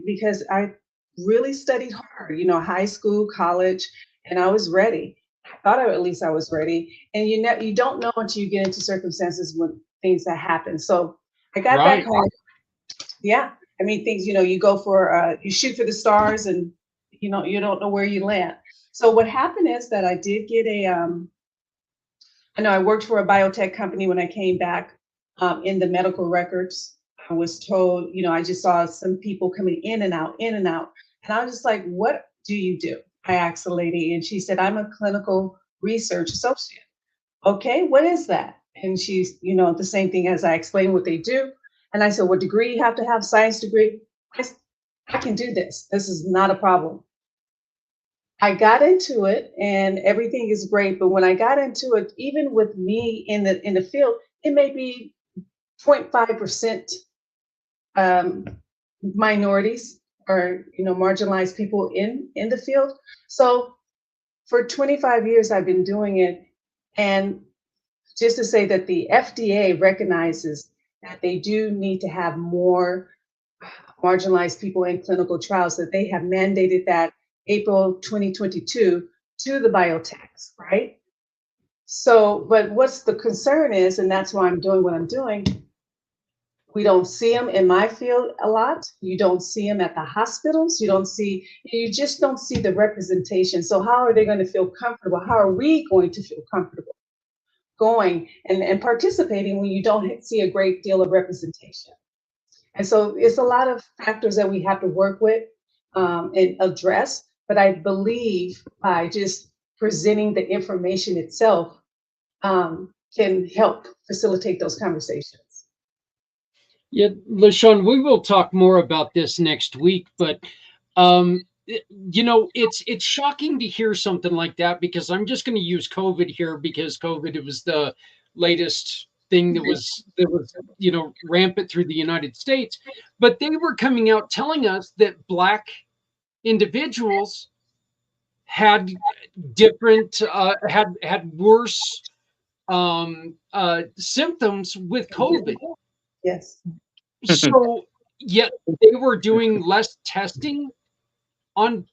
Because I really studied hard, high school, college, and I was ready. I thought at least I was ready, and you don't know until you get into circumstances things that happen. So I got Right. back home. Yeah. I mean, things, you go for, you shoot for the stars and, you don't know where you land. So what happened is that I did get I know I worked for a biotech company when I came back in the medical records. I was told, I just saw some people coming in and out, in and out. And I was just like, what do you do? I asked the lady, and she said, I'm a clinical research associate. Okay, what is that? And she's, the same thing as I explained what they do. And I said, what degree you have to have? Science degree? I can do this. This is not a problem. I got into it and everything is great, but when I got into it, even with me in the field, it may be 0.5% um, minorities or marginalized people in the field. So for 25 years, I've been doing it, and just to say that the FDA recognizes that they do need to have more marginalized people in clinical trials, that they have mandated that April 2022 to the biotechs, right? So, but what's the concern is, and that's why I'm doing what I'm doing, we don't see them in my field a lot. You don't see them at the hospitals. You just don't see the representation. So how are they going to feel comfortable? How are we going to feel comfortable going and participating when you don't see a great deal of representation? And so it's a lot of factors that we have to work with and address. But I believe by just presenting the information itself can help facilitate those conversations. Yeah, LaShawn, we will talk more about this next week, but it's shocking to hear something like that, because I'm just going to use COVID here, because COVID was the latest thing that was rampant through the United States. But they were coming out telling us that Black individuals had different had worse symptoms with COVID. Yes. So yet they were doing less testing on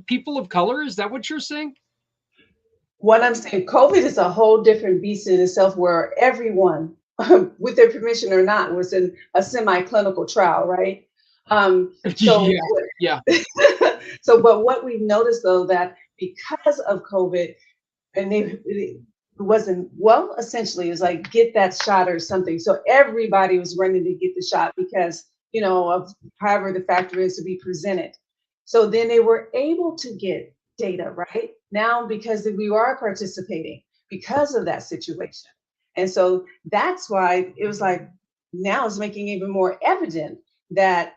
people of color. Is that what you're saying? What I'm saying, COVID is a whole different beast in itself, where everyone, with their permission or not, was in a semi-clinical trial, right? So, Yeah. so, but what we noticed though, that because of COVID, and it wasn't, well, essentially it was like, get that shot or something. So everybody was running to get the shot because, of however the factor is to be presented. So then they were able to get data right now because we are participating because of that situation. And so that's why it was like, now it's making even more evident that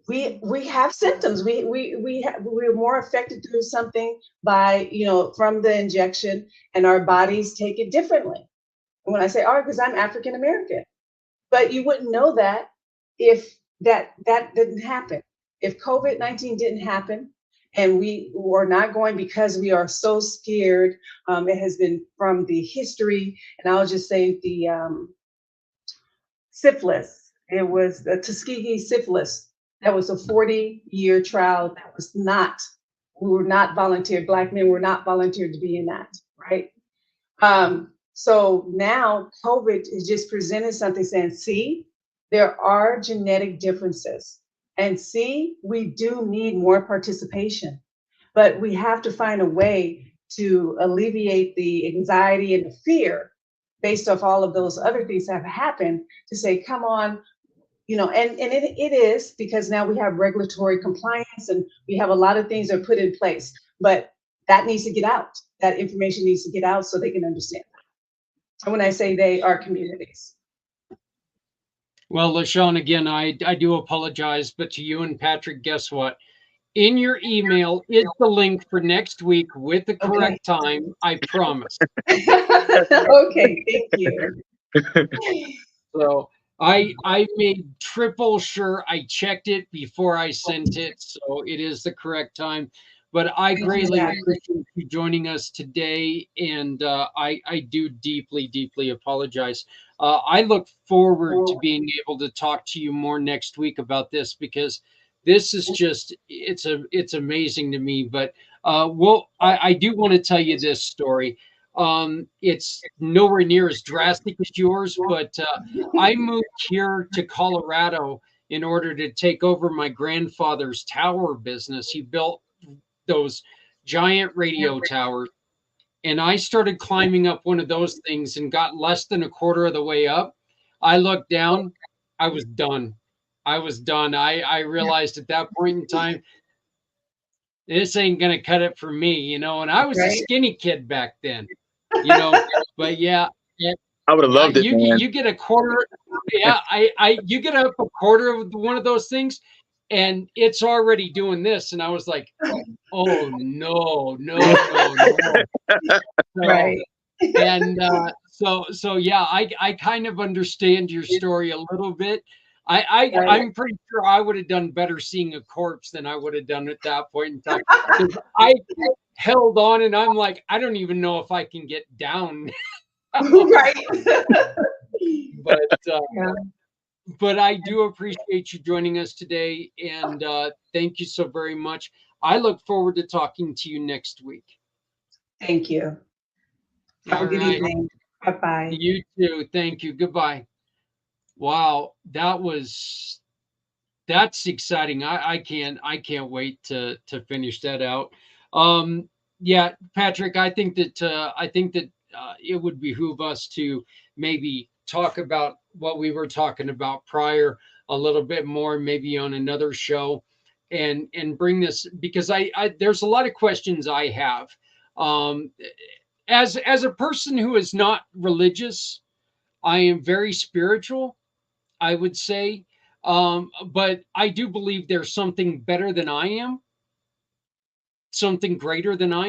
we have symptoms. We're more affected through something by, from the injection, and our bodies take it differently. And when I say because I'm African American, but you wouldn't know that if that didn't happen. If COVID-19 didn't happen and we were not going, because we are so scared, it has been from the history, and I'll just say the syphilis. It was the Tuskegee syphilis. That was a 40-year trial. We were not volunteered. Black men were not volunteered to be in that, right? So now COVID is just presented something saying, see, there are genetic differences. And see, we do need more participation, but we have to find a way to alleviate the anxiety and the fear based off all of those other things that have happened, to say, come on, and it is, because now we have regulatory compliance and we have a lot of things that are put in place, but that needs to get out. That information needs to get out so they can understand that. And when I say they, are communities. Well, LaShawn, again, I do apologize, but to you and Patrick, guess what? In your email is the link for next week with the correct time. I promise. Okay, thank you. So I made triple sure I checked it before I sent it, so it is the correct time. But I greatly appreciate you joining us today, and I do deeply, deeply apologize. I look forward to being able to talk to you more next week about this, because this is just it's amazing to me. But I do want to tell you this story. It's nowhere near as drastic as yours, but I moved here to Colorado in order to take over my grandfather's tower business. He built those giant radio towers, and I started climbing up one of those things and got less than a quarter of the way up. I looked down, I was done. I was done. I realized at that point in time, this ain't gonna cut it for me, you know. And I was a Right. skinny kid back then, you know. But yeah, yeah, I would have loved it, man. you get a quarter. Yeah, I you get up a quarter of one of those things, and it's already doing this, and I was like, oh no, no, no, no. So, Right. and so yeah, I kind of understand your story a little bit. Right. I'm pretty sure I would have done better seeing a corpse than I would have done at that point in time. 'Cause I held on, and I'm like, I don't even know if I can get down. Right. But Yeah. but I do appreciate you joining us today, and thank you so very much. I look forward to talking to you next week. Thank you. Have All a good right. evening. Bye-bye. You too. Thank you. Goodbye. Wow, that's exciting. I can't wait to finish that out. Yeah, Patrick, I think that it would behoove us to maybe talk about what we were talking about prior a little bit more, maybe on another show, and bring this because I there's a lot of questions I have. Um, as a person who is not religious, I am very spiritual, I would say. But I do believe there's something better than I am, something greater than I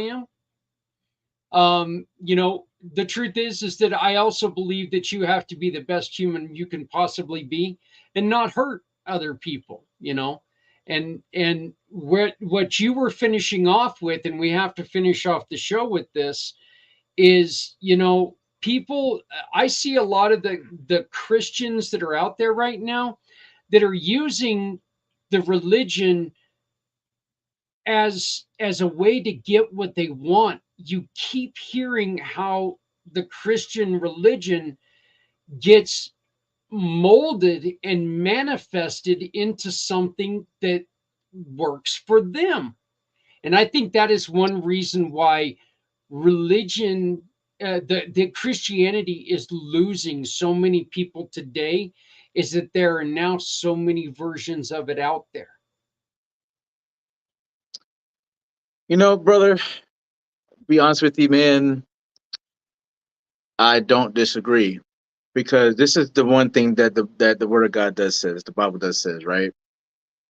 am. You know, the truth is that I also believe that you have to be the best human you can possibly be and not hurt other people, you know. And what you were finishing off with, and we have to finish off the show with this, is, you know, people, I see a lot of the Christians that are out there right now that are using the religion as a way to get what they want. You keep hearing how the Christian religion gets molded and manifested into something that works for them. And I think that is one reason why religion, the Christianity is losing so many people today, is that there are now so many versions of it out there. You know, brother, be honest with you, man, I don't disagree because this is the one thing that the Word of God does says, the Bible does says, right?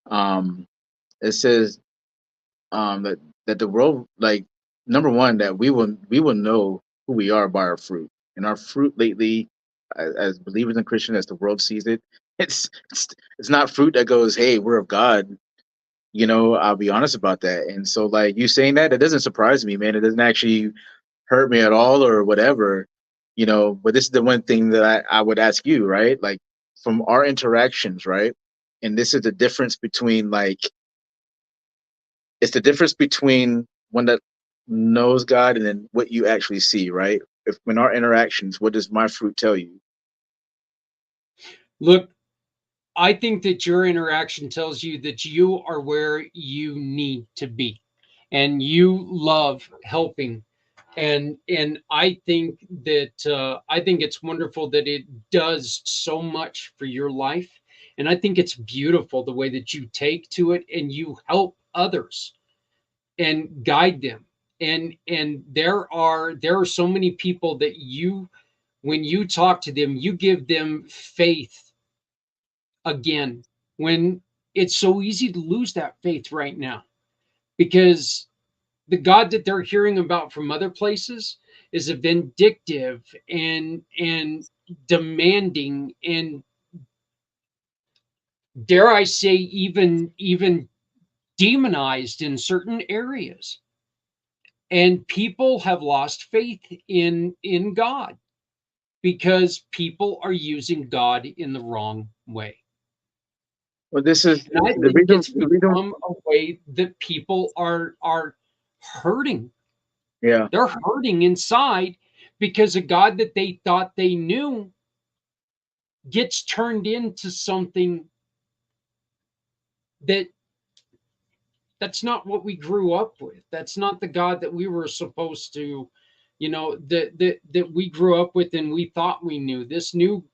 Um, it says that the world, like, number one, that we will know who we are by our fruit, and our fruit lately, as believers in Christian, as the world sees it, it's it's not fruit that goes, hey, we're of God. You know, I'll be honest about that. And so, like, you saying that, it doesn't surprise me, man. It doesn't actually hurt me at all or whatever, you know. But this is the one thing that I would ask you, right? Like, from our interactions, right? And this is the difference between, like, it's the difference between one that knows God and then what you actually see, right? If in our interactions, what does my fruit tell you? Look, I think that your interaction tells you that you are where you need to be and you love helping. And I think that I think it's wonderful that it does so much for your life. And I think it's beautiful the way that you take to it and you help others and guide them. And there are so many people that you, when you talk to them, you give them faith again, when it's so easy to lose that faith right now, because the God that they're hearing about from other places is a vindictive and demanding, and dare I say even demonized in certain areas. And people have lost faith in God because people are using God in the wrong way. Well, this is And I the think reason. it's The reason. become a way that people are hurting. Yeah. They're hurting inside because a God that they thought they knew gets turned into something that that's not what we grew up with. That's not the God that we were supposed to, that we grew up with and we thought we knew. This new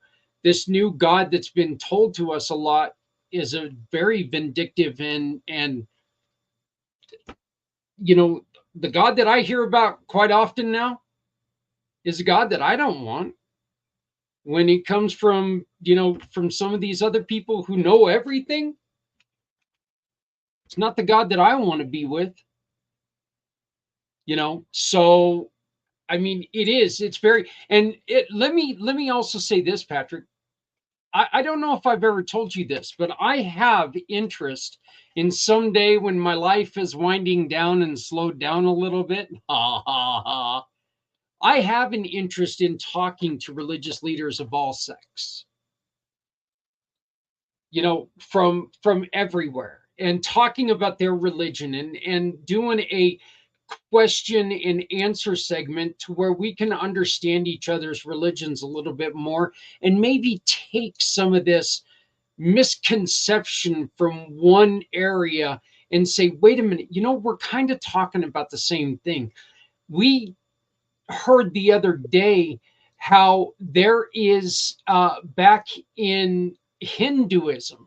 God that's been told to us a lot is a very vindictive and the God that I hear about quite often now is a God that I don't want. When it comes from some of these other people who know everything, it's not the God that I want to be with. So I mean, it's very, and let me also say this, Patrick. I don't know if I've ever told you this, but I have interest in someday when my life is winding down and slowed down a little bit. Ha ha ha. I have an interest in talking to religious leaders of all sects, from everywhere, and talking about their religion and doing a question and answer segment to where we can understand each other's religions a little bit more and maybe take some of this misconception from one area and say, wait a minute, we're kind of talking about the same thing. We heard the other day how there is back in Hinduism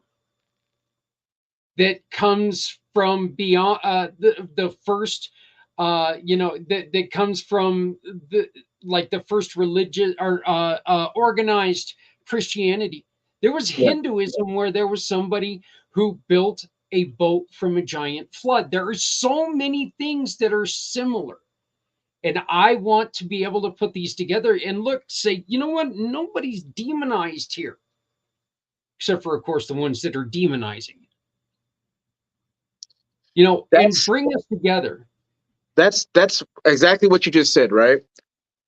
that comes from beyond the first that comes from the first religious or organized Christianity. There was Yeah. Hinduism where there was somebody who built a boat from a giant flood. There are so many things that are similar, and I want to be able to put these together and look, say, you know what, nobody's demonized here, except for, of course, the ones that are demonizing, and That's bring us together. that's exactly what you just said, right?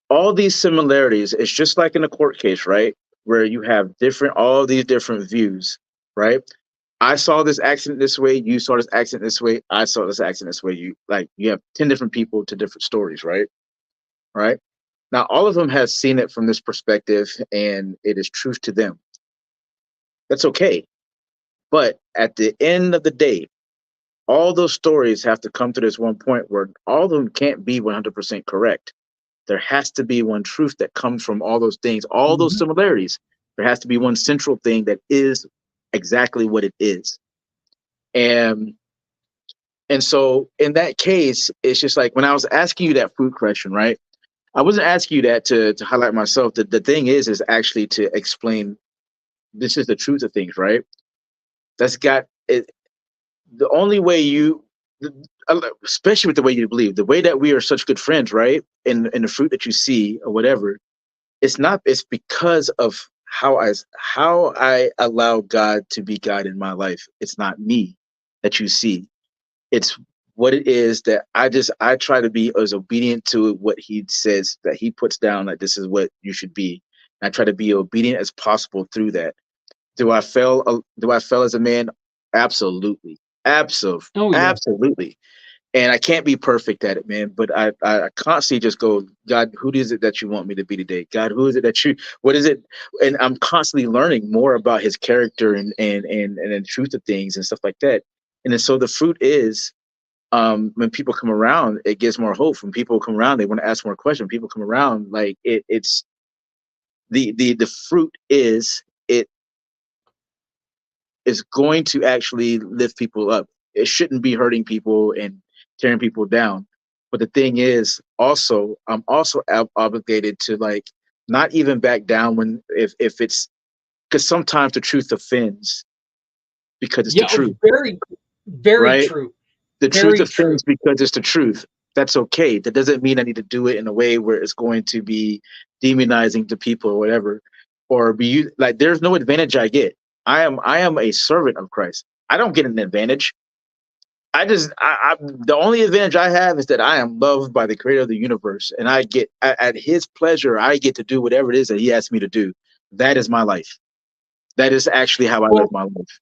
All these similarities, it's just like in a court case, right? Where you have all these different views, right? I saw this accident this way, you saw this accident this way, I saw this accident this way. You have 10 different people to different stories, right? Right? Now all of them have seen it from this perspective and it is truth to them. That's okay. But at the end of the day, all those stories have to come to this one point where all of them can't be 100% correct. There has to be one truth that comes from all those things, all those Mhm. similarities. There has to be one central thing that is exactly what it is. And and so in that case, it's just like when I was asking you that food question, right? I wasn't asking you that to highlight myself. The thing is actually to explain this is the truth of things, right? That's got it. The only way especially with the way you believe, the way that we are such good friends, right? In the fruit that you see or whatever, it's because of how I allow God to be God in my life. It's not me that you see. It's what it is that I try to be as obedient to what he says, that he puts down, that this is what you should be. And I try to be obedient as possible through that. Do I fail as a man? Absolutely. Oh yeah. Absolutely. And I can't be perfect at it, man. But I constantly just go, God, who is it that you want me to be today? God, who is it what is it? And I'm constantly learning more about his character and the truth of things and stuff like that. And then so the fruit is, when people come around, it gives more hope. When people come around, they want to ask more questions. When people come around, like it's the fruit it is going to actually lift people up. It shouldn't be hurting people and tearing people down. But the thing is, also, I'm also obligated to like not even back down when if it's because sometimes the truth offends because it's the Yeah, truth, very, very right? true. The truth Very true. offends because it's the truth. That's okay. That doesn't mean I need to do it in a way where it's going to be demonizing to people or whatever, or be like. There's no advantage I get. I am a servant of Christ. I don't get an advantage. The only advantage I have is that I am loved by the creator of the universe, and I get at his pleasure, I get to do whatever it is that he asks me to do. That is my life. That is actually how I live Well, my life.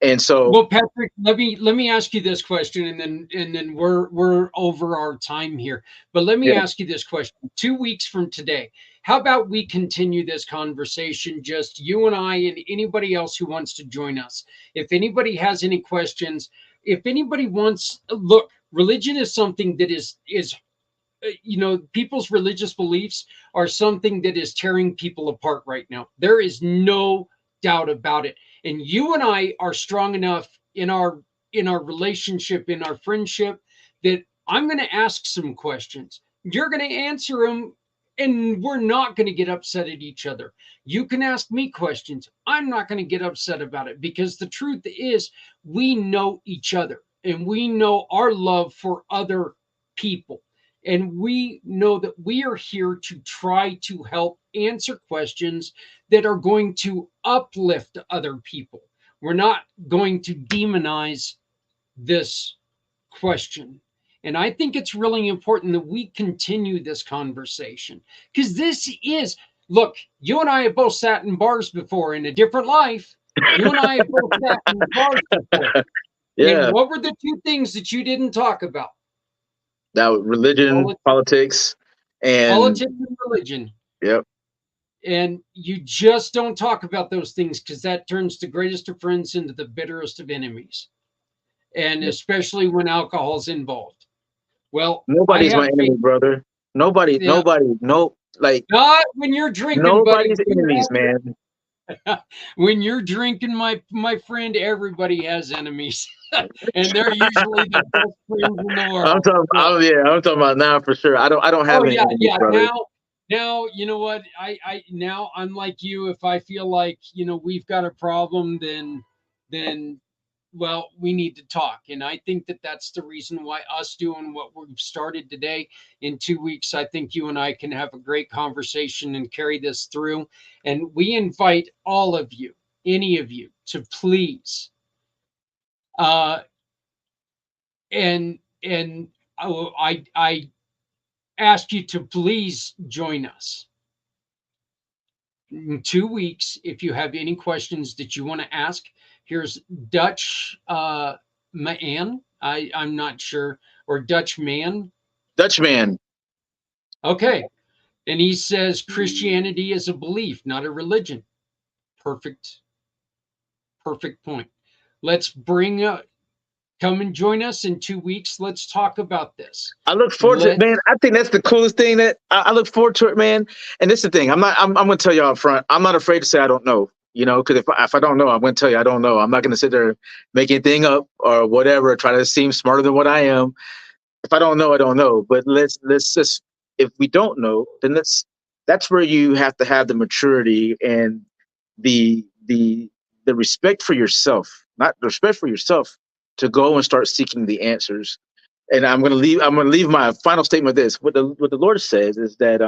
And so, Well, Patrick, let me ask you this question, and then we're over our time here. But let me yeah, ask you this question. 2 weeks from today, how about we continue this conversation, just you and I and anybody else who wants to join us? If anybody has any questions, if anybody wants, look, religion is something that is people's religious beliefs are something that is tearing people apart right now. There is no doubt about it. And you and I are strong enough in our relationship, in our friendship, that I'm going to ask some questions. You're going to answer them, and we're not going to get upset at each other. You can ask me questions. I'm not going to get upset about it, because the truth is we know each other and we know our love for other people. And we know that we are here to try to help answer questions that are going to uplift other people. We're not going to demonize this question. And I think it's really important that we continue this conversation, because this is, look, you and I have both sat in bars before in a different life. You and I have both sat in bars before. And yeah, what were the two things that you didn't talk about? that religion, politics, and Politics and religion. yep. And you just don't talk about those things, because that turns the greatest of friends into the bitterest of enemies. And especially when alcohol's involved. Well, I Nobody's have my enemy, faith. brother. Nobody, Yeah, no, like not when you're drinking, buddy. nobody's enemies, man. When you're drinking, my friend, everybody has enemies. And they're usually the best friends in the world. So, I'm talking about now for sure. I don't have oh any yeah, enemies, yeah. brother. Now, you know what? I now I'm like you. If I feel like we've got a problem, then well, we need to talk. And I think that that's the reason why us doing what we've started today. In 2 weeks, I think you and I can have a great conversation and carry this through. And we invite all of you, any of you, to please uh and I ask you to please join us in 2 weeks. If you have any questions that you want to ask, here's Dutch Man. I'm not sure, or Dutch Man. Dutchman. Okay. And he says Christianity is a belief, not a religion. Perfect, perfect point. Let's bring come and join us in 2 weeks. Let's talk about this. I look forward to it, Let man. I think that's the coolest thing that I look forward to it, man. And this is the thing. I'm gonna tell you up front. I'm not afraid to say I don't know. Because if I don't know, I'm gonna tell you I don't know. I'm not gonna sit there make anything up or whatever, try to seem smarter than what I am. If I don't know, I don't know. But let's just, if we don't know, then that's where you have to have the maturity and the respect for yourself, not the respect for yourself, to go and start seeking the answers. And I'm gonna leave my final statement with this. What the Lord says is that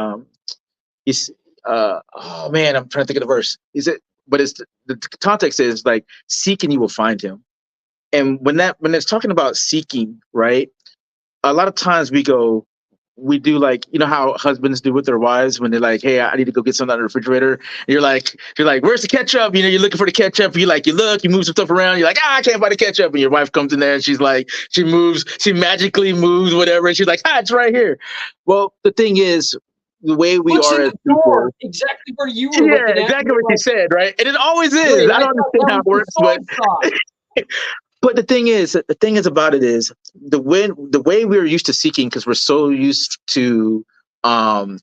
he's oh man, I'm trying to think of the verse. Is it but it's the context is like, seek and you will find him. And when it's talking about seeking, right? A lot of times we do, like, how husbands do with their wives when they're like, hey, I need to go get something out of the refrigerator. And you're like, where's the ketchup? You're looking for the ketchup. You look, you move some stuff around. You're like, I can't find the ketchup. And your wife comes in there and she's like, she magically moves whatever. And she's like, it's right here. Well, the thing is, the way we What's are in as the people. door? Exactly where you were Yeah, looking at. exactly what Like, you said, right? And it always is. wait, I I don't thought understand that how was it works, the but soy sauce. But the thing is about it is the way we're used to seeking, because we're so used to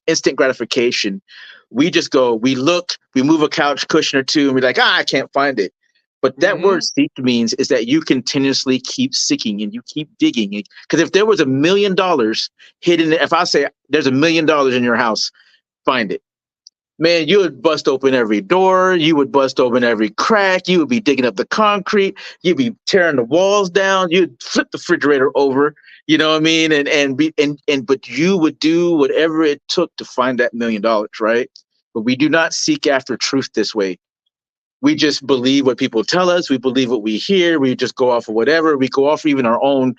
instant gratification. We just go, we look, we move a couch cushion or two, and we're like, I can't find it. But that Hmm. word seek means is that you continuously keep seeking and you keep digging. Because if there was $1 million hidden, if I say there's $1 million in your house, find it. Man, you would bust open every door. You would bust open every crack. You would be digging up the concrete. You'd be tearing the walls down. You'd flip the refrigerator over. You know what I mean? But you would do whatever it took to find that $1 million, right? But we do not seek after truth this way. We just believe what people tell us. We believe what we hear. We just go off of whatever. We go off even our own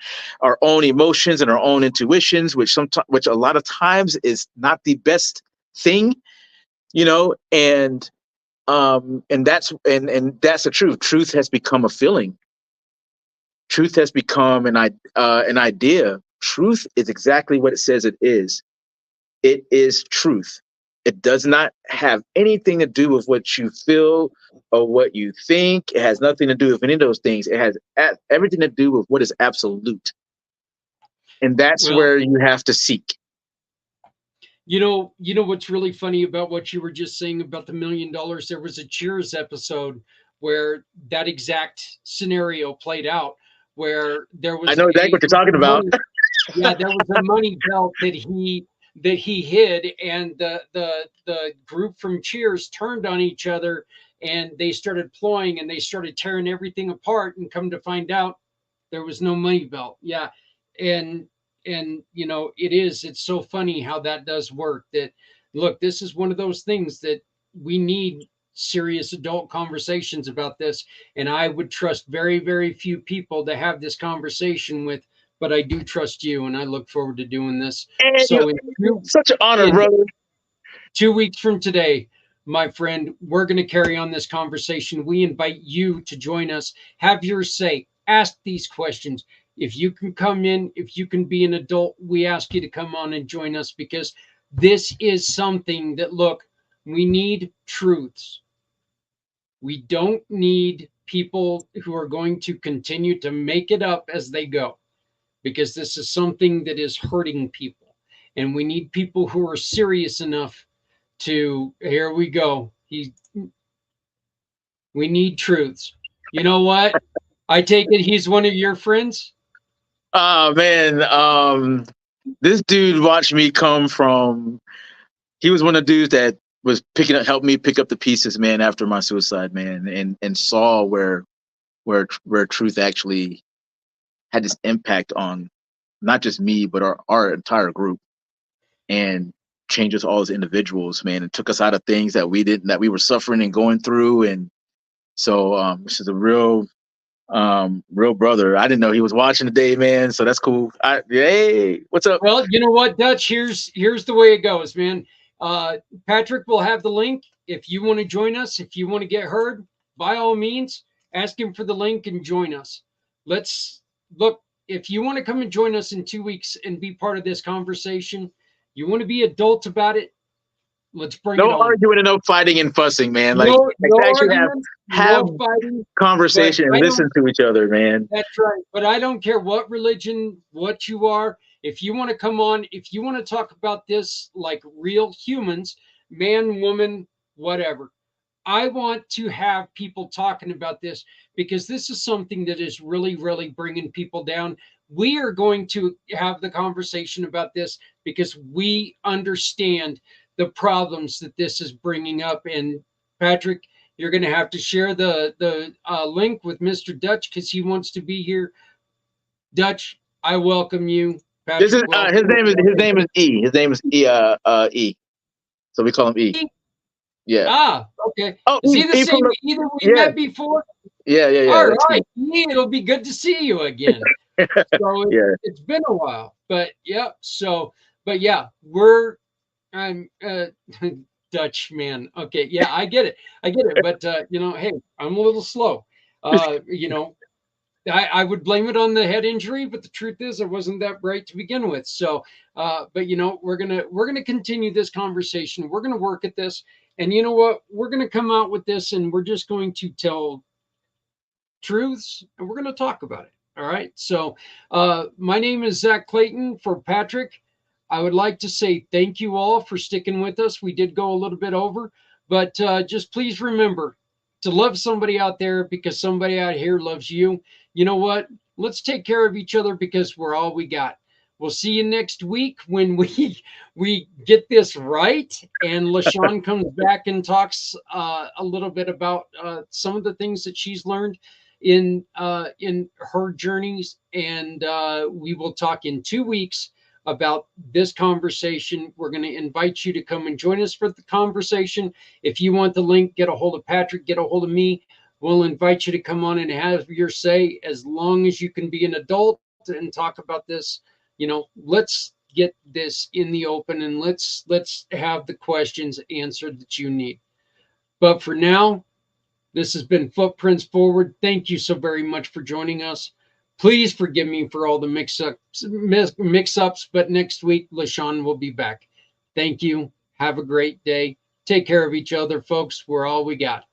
emotions and our own intuitions, which a lot of times is not the best thing. And And that's the truth. Truth has become a feeling. Truth has become an idea. Truth is exactly what it says it is. It is truth. It does not have anything to do with what you feel or what you think. It has nothing to do with any of those things. It has everything to do with what is absolute. And that's Well, where you have to seek. you know what's really funny about what you were just saying about the $1 million? There was a Cheers episode where that exact scenario played out, where there I was know exactly what you're talking about. yeah, there was a money belt that he hid, and the group from Cheers turned on each other, and they started ploying, and they started tearing everything apart, and come to find out there was no money belt. Yeah, and it's so funny how that does work. That, look, this is one of those things that we need serious adult conversations about this, and I would trust very, very few people to have this conversation with, but I do trust you, and I look forward to doing this. And So such an honor, in brother. 2 weeks from today, my friend, we're going to carry on this conversation. We invite you to join us. Have your say. Ask these questions. If you can come in, if you can be an adult, we ask you to come on and join us, because this is something that, look, we need truths. We don't need people who are going to continue to make it up as they go, because this is something that is hurting people. And we need people who are serious enough to, here we go. We need truths. You know what? I take it he's one of your friends. Oh man, this dude watched me come from. He was one of the dudes that was helped me pick up the pieces, man, after my suicide, man, and saw where truth actually had this impact on not just me, but our entire group, and changed us all as individuals, man, and took us out of things that we were suffering and going through. And so this is a real brother. I didn't know he was watching today, man. So that's cool. Hey, what's up? Well, you know what, Dutch? Here's the way it goes, man. Patrick will have the link. If you want to join us, if you want to get heard, by all means, ask him for the link and join us. Let's look. If you want to come and join us in 2 weeks and be part of this conversation, you want to be adult about it. Let's bring it No on. arguing and no fighting and fussing, man. Like, No actually argument, have no fighting. conversation and listen to each other, man. That's right. But I don't care what religion, what you are. If you want to come on, if you want to talk about this like real humans, man, woman, whatever. I want to have people talking about this, because this is something that is really, really bringing people down. We are going to have the conversation about this because we understand the problems that this is bringing up. And Patrick, you're going to have to share the link with Mr. Dutch, because he wants to be here. Dutch, I welcome you. Patrick, This is his name is E. His name is E. So we call him E. Yeah. Ah, okay. Oh, is he the same either we met before? Yeah. All right. It'll be good to see you again. So it's been a while, but yeah. So, but yeah, I'm Dutch, man. Okay, yeah, I get it. But hey, I'm a little slow. I would blame it on the head injury, but the truth is I wasn't that bright to begin with. So, but we're gonna continue this conversation. We're gonna work at this, and you know what? We're gonna come out with this, and we're just going to tell truths, and we're gonna talk about it. All right. So, my name is Zach Clayton. For Patrick, I would like to say thank you all for sticking with us. We did go a little bit over, but just please remember to love somebody out there, because somebody out here loves you. You know what? Let's take care of each other, because we're all we got. We'll see you next week when we get this right, and LaShawn comes back and talks a little bit about some of the things that she's learned in her journeys, and we will talk in 2 weeks about this conversation. We're going to invite you to come and join us for the conversation. If you want the link, get a hold of Patrick, get a hold of me. We'll invite you to come on and have your say, as long as you can be an adult and talk about this. Let's get this in the open, and let's have the questions answered that you need. But for now, this has been Footprints Forward. Thank you so very much for joining us. Please forgive me for all the mix-ups, but next week, LaShawn will be back. Thank you. Have a great day. Take care of each other, folks. We're all we got.